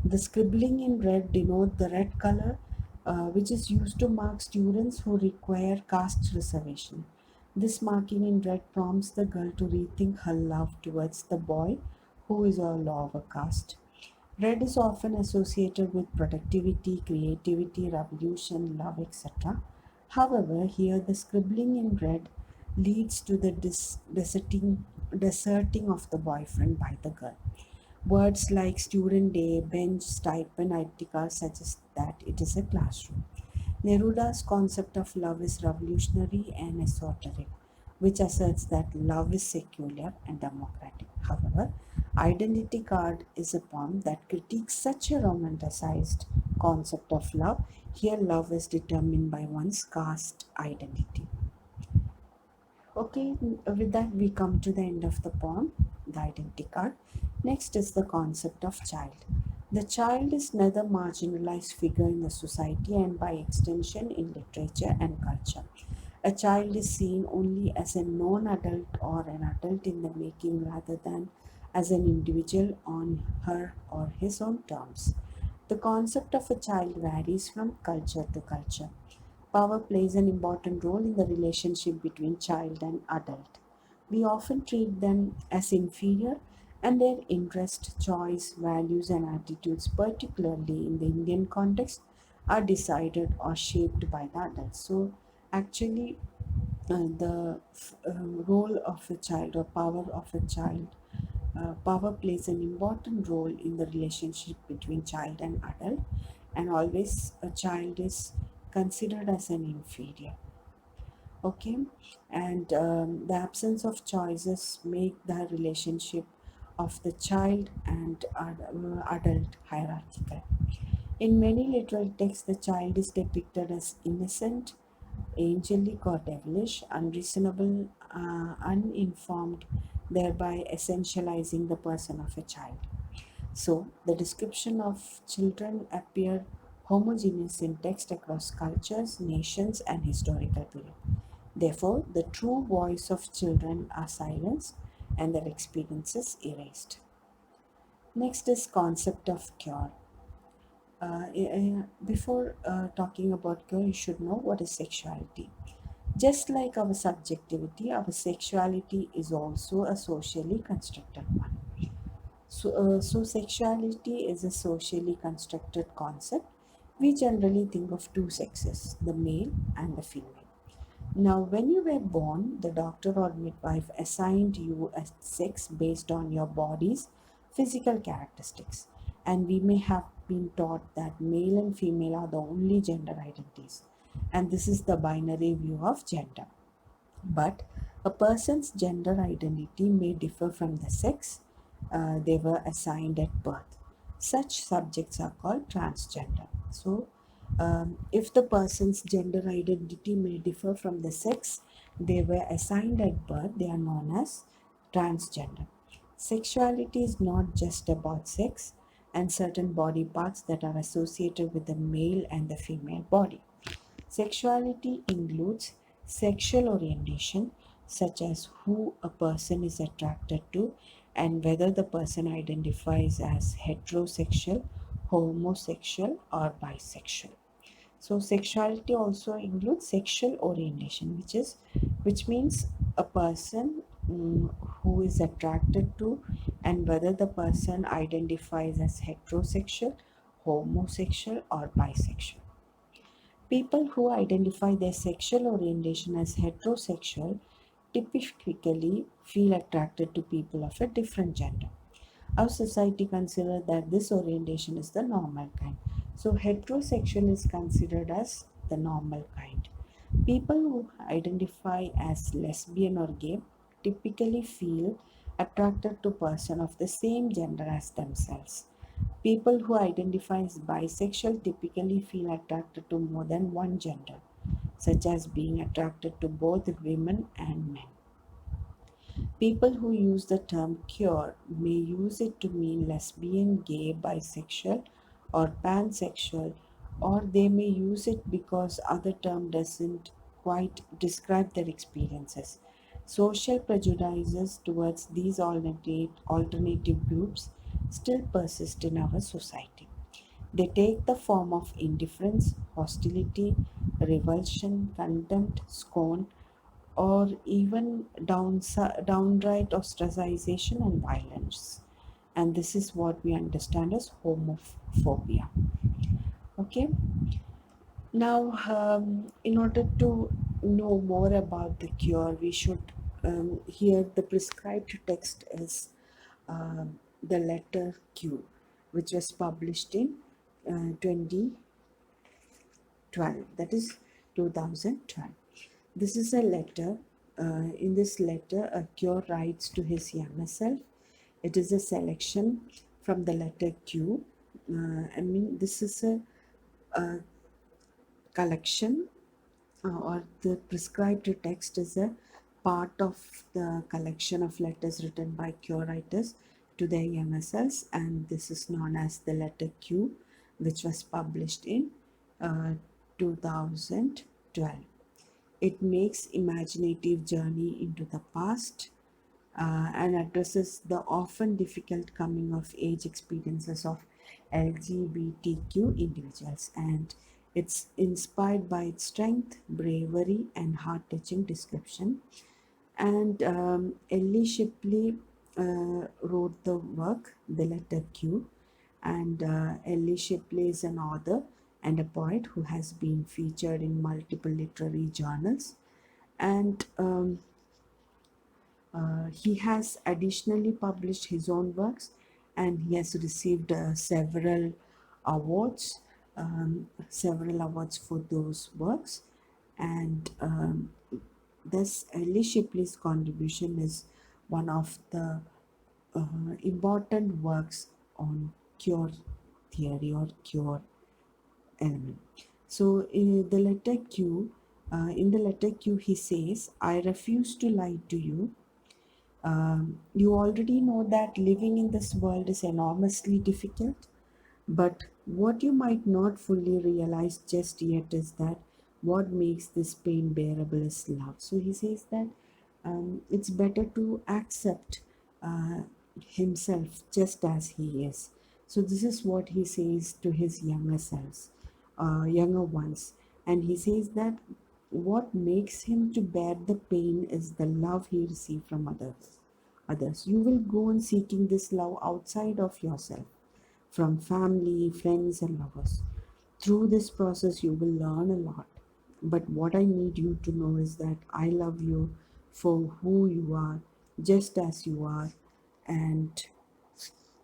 The scribbling in red denote the red color, which is used to mark students who require caste reservation. This marking in red prompts the girl to rethink her love towards the boy who is a law of a caste. Red is often associated with productivity, creativity, revolution, love, etc. However, here the scribbling in red leads to the deserting of the boyfriend by the girl. Words like student day, bench, stipend, Aitika suggest that it is a classroom. Neruda's concept of love is revolutionary and esoteric, which asserts that love is secular and democratic. However, Identity Card is a poem that critiques such a romanticized concept of love. Here, love is determined by one's caste identity. Okay, with that we come to the end of the poem, the identity card. Next is the concept of child. The child is another marginalized figure in the society and by extension in literature and culture. A child is seen only as a non adult or an adult in the making rather than as an individual on her or his own terms. The concept of a child varies from culture to culture. Power plays an important role in the relationship between child and adult. We often treat them as inferior, and their interest, choice, values, and attitudes, particularly in the Indian context, are decided or shaped by the adults. So, actually, the role of a child or power of a child, power plays an important role in the relationship between child and adult, and always a child is considered as an inferior. Okay, and the absence of choices make the relationship of the child and adult hierarchical. In many literal texts, the child is depicted as innocent, angelic or devilish, unreasonable, uninformed, thereby essentializing the person of a child. So, the description of children appear homogeneous in text across cultures, nations, and historical periods. Therefore, the true voice of children are silenced and their experiences erased. Next is concept of cure. Before talking about cure, you should know what is sexuality. Just like our subjectivity, our sexuality is also a socially constructed one. So sexuality is a socially constructed concept. We generally think of two sexes, the male and the female. Now, when you were born, the doctor or midwife assigned you a sex based on your body's physical characteristics. And we may have been taught that male and female are the only gender identities. And this is the binary view of gender. But a person's gender identity may differ from the sex they were assigned at birth. Such subjects are called transgender. So, if the person's gender identity may differ from the sex they were assigned at birth, they are known as transgender. Sexuality is not just about sex and certain body parts that are associated with the male and the female body. Sexuality includes sexual orientation, such as who a person is attracted to and whether the person identifies as heterosexual, homosexual, or bisexual. So sexuality also includes sexual orientation, which means a person who is attracted to and whether the person identifies as heterosexual, homosexual, or bisexual. People who identify their sexual orientation as heterosexual typically feel attracted to people of a different gender. Our society considers that this orientation is the normal kind. So, heterosexual is considered as the normal kind. People who identify as lesbian or gay typically feel attracted to person of the same gender as themselves. People who identify as bisexual typically feel attracted to more than one gender, such as being attracted to both women and men. People who use the term queer may use it to mean lesbian, gay, bisexual, or pansexual, or they may use it because other term doesn't quite describe their experiences. Social prejudices towards these alternative groups still persist in our society. They take the form of indifference, hostility, revulsion, contempt, scorn, or even downright ostracization and violence. And this is what we understand as homophobia. Okay, now in order to know more about the cure, we should here the prescribed text is the letter Q, which was published in 2012, that is 2012. This is a letter. In this letter, a cure writes to his younger self. It is a selection from the letter Q. This is a collection or the prescribed text is a part of the collection of letters written by curators to their younger selves, and this is known as the letter Q, which was published in uh, 2012. It makes imaginative journey into the past and addresses the often difficult coming of age experiences of LGBTQ individuals, and it's inspired by its strength, bravery, and heart-touching description. And Ellie Shipley wrote the work, The Letter Q, and Ellie Shipley is an author and a poet who has been featured in multiple literary journals, and he has additionally published his own works, and he has received several awards for those works. And this Ellie Shipley's contribution is one of the important works on cure theory or cure element. So in the letter Q, he says, "I refuse to lie to you. You already know that living in this world is enormously difficult, but what you might not fully realize just yet is that what makes this pain bearable is love." So he says that it's better to accept uh, himself just as he is. So this is what he says to his younger ones, and he says that what makes him to bear the pain is the love he received from others. You will go on seeking this love outside of yourself, from family, friends, and lovers. Through this process, you will learn a lot. But what I need you to know is that I love you for who you are, just as you are, and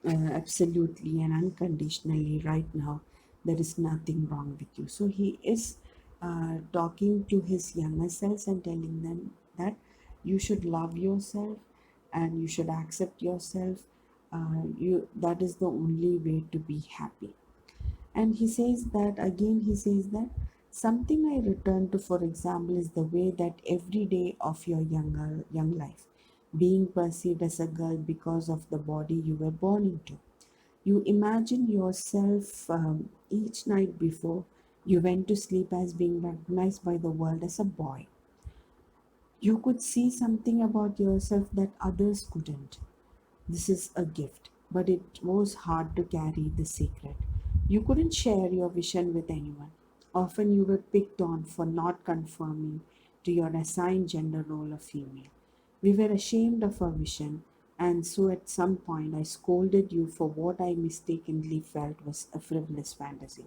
absolutely and unconditionally right now. There is nothing wrong with you. So he is talking to his younger selves and telling them that you should love yourself and you should accept yourself. You That is the only way to be happy. And he says that something I return to, for example, is the way that every day of your young life being perceived as a girl because of the body you were born into. You imagine yourself each night before you went to sleep as being recognized by the world as a boy. You could see something about yourself that others couldn't. This is a gift, but it was hard to carry the secret. You couldn't share your vision with anyone. Often you were picked on for not conforming to your assigned gender role of female. We were ashamed of our vision, and so at some point I scolded you for what I mistakenly felt was a frivolous fantasy.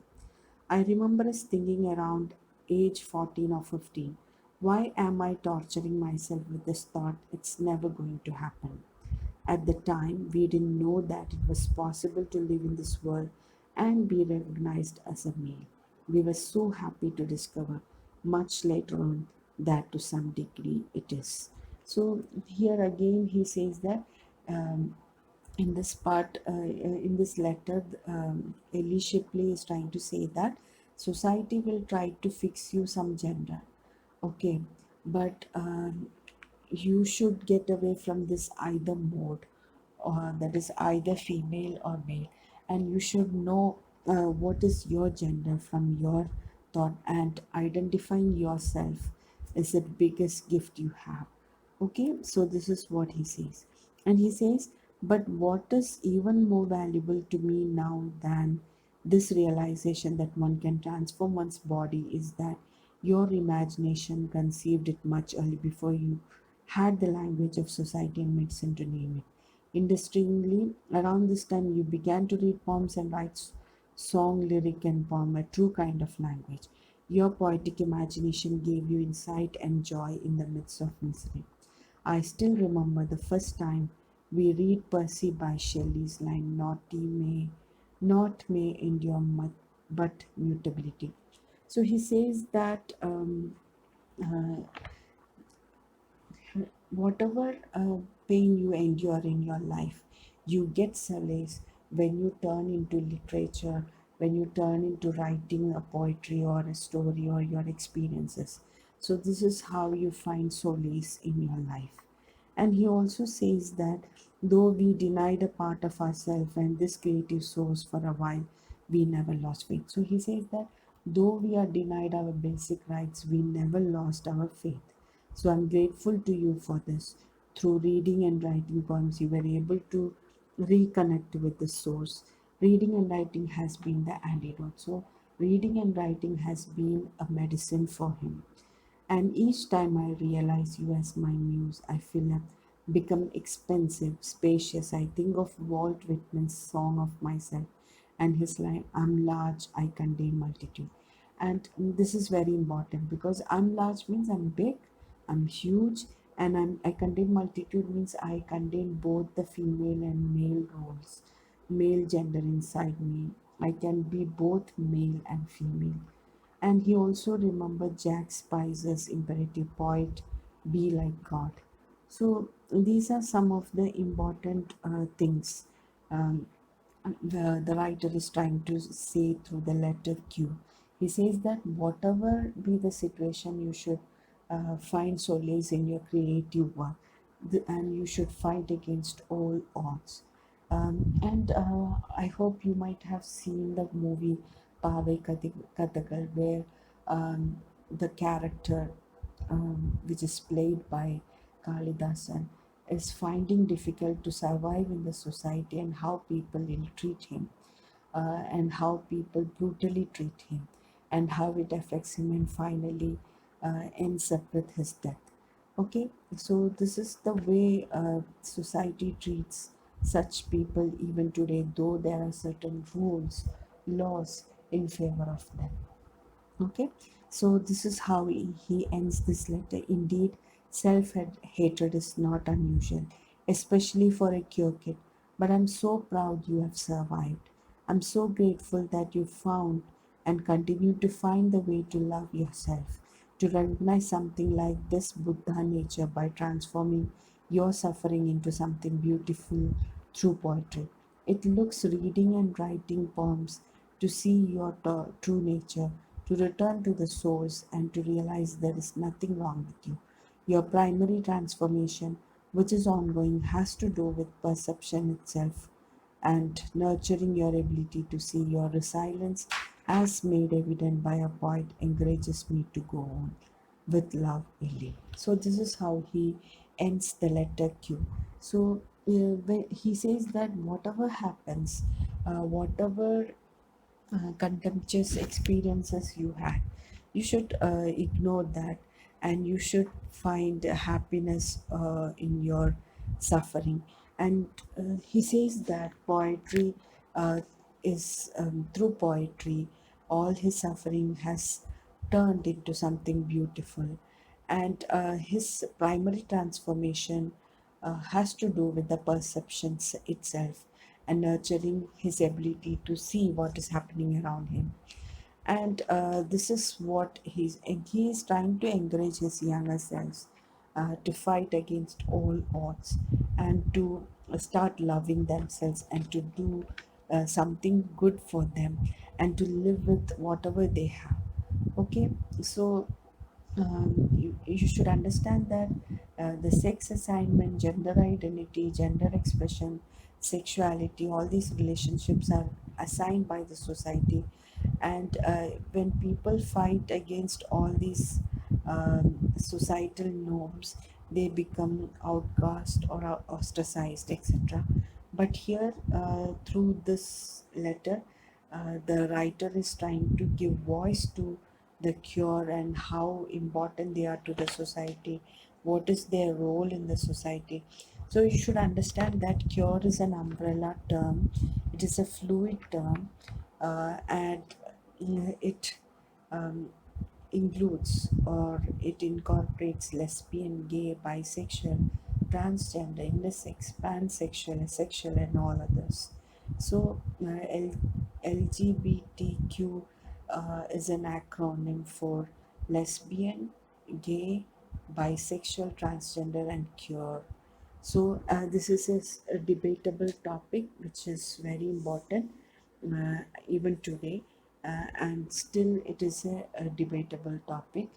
I remember us thinking around age 14 or 15, why am I torturing myself with this thought? It's never going to happen. At the time, we didn't know that it was possible to live in this world and be recognized as a male. We were so happy to discover much later on that to some degree it is. So, here again, he says that um, in this letter, Ellie Shipley is trying to say that society will try to fix you some gender, okay, but you should get away from this either mode, or that is either female or male, and you should know what is your gender from your thought, and identifying yourself is the biggest gift you have. Okay, so this is what he says. And he says, but what is even more valuable to me now than this realization that one can transform one's body is that your imagination conceived it much early before you had the language of society and medicine to name it. Interestingly, around this time you began to read poems and write song, lyric, and poem, a true kind of language. Your poetic imagination gave you insight and joy in the midst of misery. I still remember the first time we read Percy by Shelley's line, not may endure much, but mutability. So he says that uh, whatever pain you endure in your life, you get solace when you turn into literature, when you turn into writing a poetry or a story or your experiences. So this is how you find solace in your life. And he also says that though we denied a part of ourselves and this creative source for a while, we never lost faith. So he says that though we are denied our basic rights, we never lost our faith. So I'm grateful to you for this. Through reading and writing poems, you were able to reconnect with the source. Reading and writing has been the antidote. So reading and writing has been a medicine for him. And each time I realize you as my muse, I feel I've become expensive, spacious. I think of Walt Whitman's Song of Myself and his line, I'm large, I contain multitude. And this is very important because I'm large means I'm big, I'm huge, and I contain multitude means I contain both the female and male roles, male gender inside me. I can be both male and female. And he also remembered Jack Spicer's imperative poet, be like God. So these are some of the important things um, the writer is trying to say through the letter Q. He says that whatever be the situation, you should find solace in your creative work, and you should fight against all odds. And I hope you might have seen the movie Kathakal, where the character, which is played by Kalidasan, is finding difficult to survive in the society and how people ill treat him, and how people brutally treat him, and how it affects him, and finally ends up with his death. Okay, so this is the way society treats such people even today, though there are certain rules, laws in favor of them. Okay, so this is how he ends this letter. Indeed, self hatred is not unusual, especially for a cure kid. But I'm so proud you have survived. I'm so grateful that you found and continue to find the way to love yourself, to recognize something like this Buddha nature by transforming your suffering into something beautiful through poetry. It looks reading and writing poems to see your true nature, to return to the source, and to realize there is nothing wrong with you. Your primary transformation, which is ongoing, has to do with perception itself and nurturing your ability to see your resilience as made evident by a poet encourages me to go on with love, Illy. So this is how he ends the letter Q. So when he says that whatever happens, whatever contemptuous experiences you had, you should ignore that, and you should find happiness in your suffering. And he says that poetry is through poetry all his suffering has turned into something beautiful. And his primary transformation has to do with the perceptions itself and nurturing his ability to see what is happening around him. And this is what he is trying to encourage his younger selves to fight against all odds, and to start loving themselves, and to do something good for them, and to live with whatever they have. Okay, so you should understand that the sex assignment, gender identity, gender expression, sexuality, all these relationships are assigned by the society. And when people fight against all these societal norms, they become outcast or ostracized, etc. But here, through this letter, the writer is trying to give voice to the cure and how important they are to the society, what is their role in the society. So you should understand that cure is an umbrella term, it is a fluid term, and it um, includes, or it incorporates lesbian, gay, bisexual, transgender, intersex, pansexual, asexual, and all others. So LGBTQ is an acronym for lesbian, gay, bisexual, transgender, and queer. So this is a debatable topic which is very important even today, and still it is a debatable topic.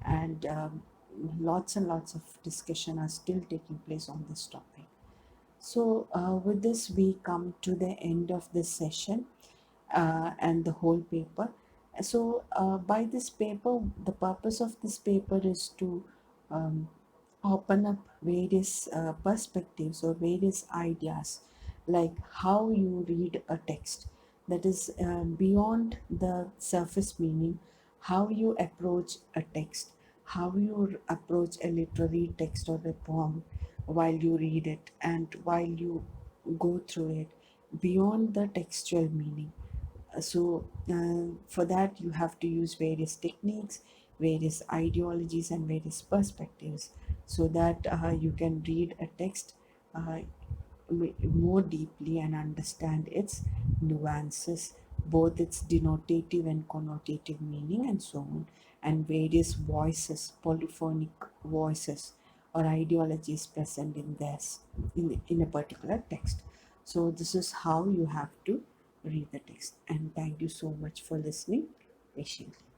and lots and lots of discussion are still taking place on this topic. So, with this, we come to the end of this session and the whole paper. So, by this paper, the purpose of this paper is to um, open up various perspectives or various ideas, like how you read a text, that is beyond the surface meaning, how you approach a text, how you approach a literary text or a poem while you read it and while you go through it beyond the textual meaning. For that, you have to use various techniques, various ideologies, and various perspectives, so that you can read a text uh, more deeply and understand its nuances, both its denotative and connotative meaning, and so on, and various voices, polyphonic voices or ideologies present in this in a particular text. So this is how you have to read the text. And thank you so much for listening patiently.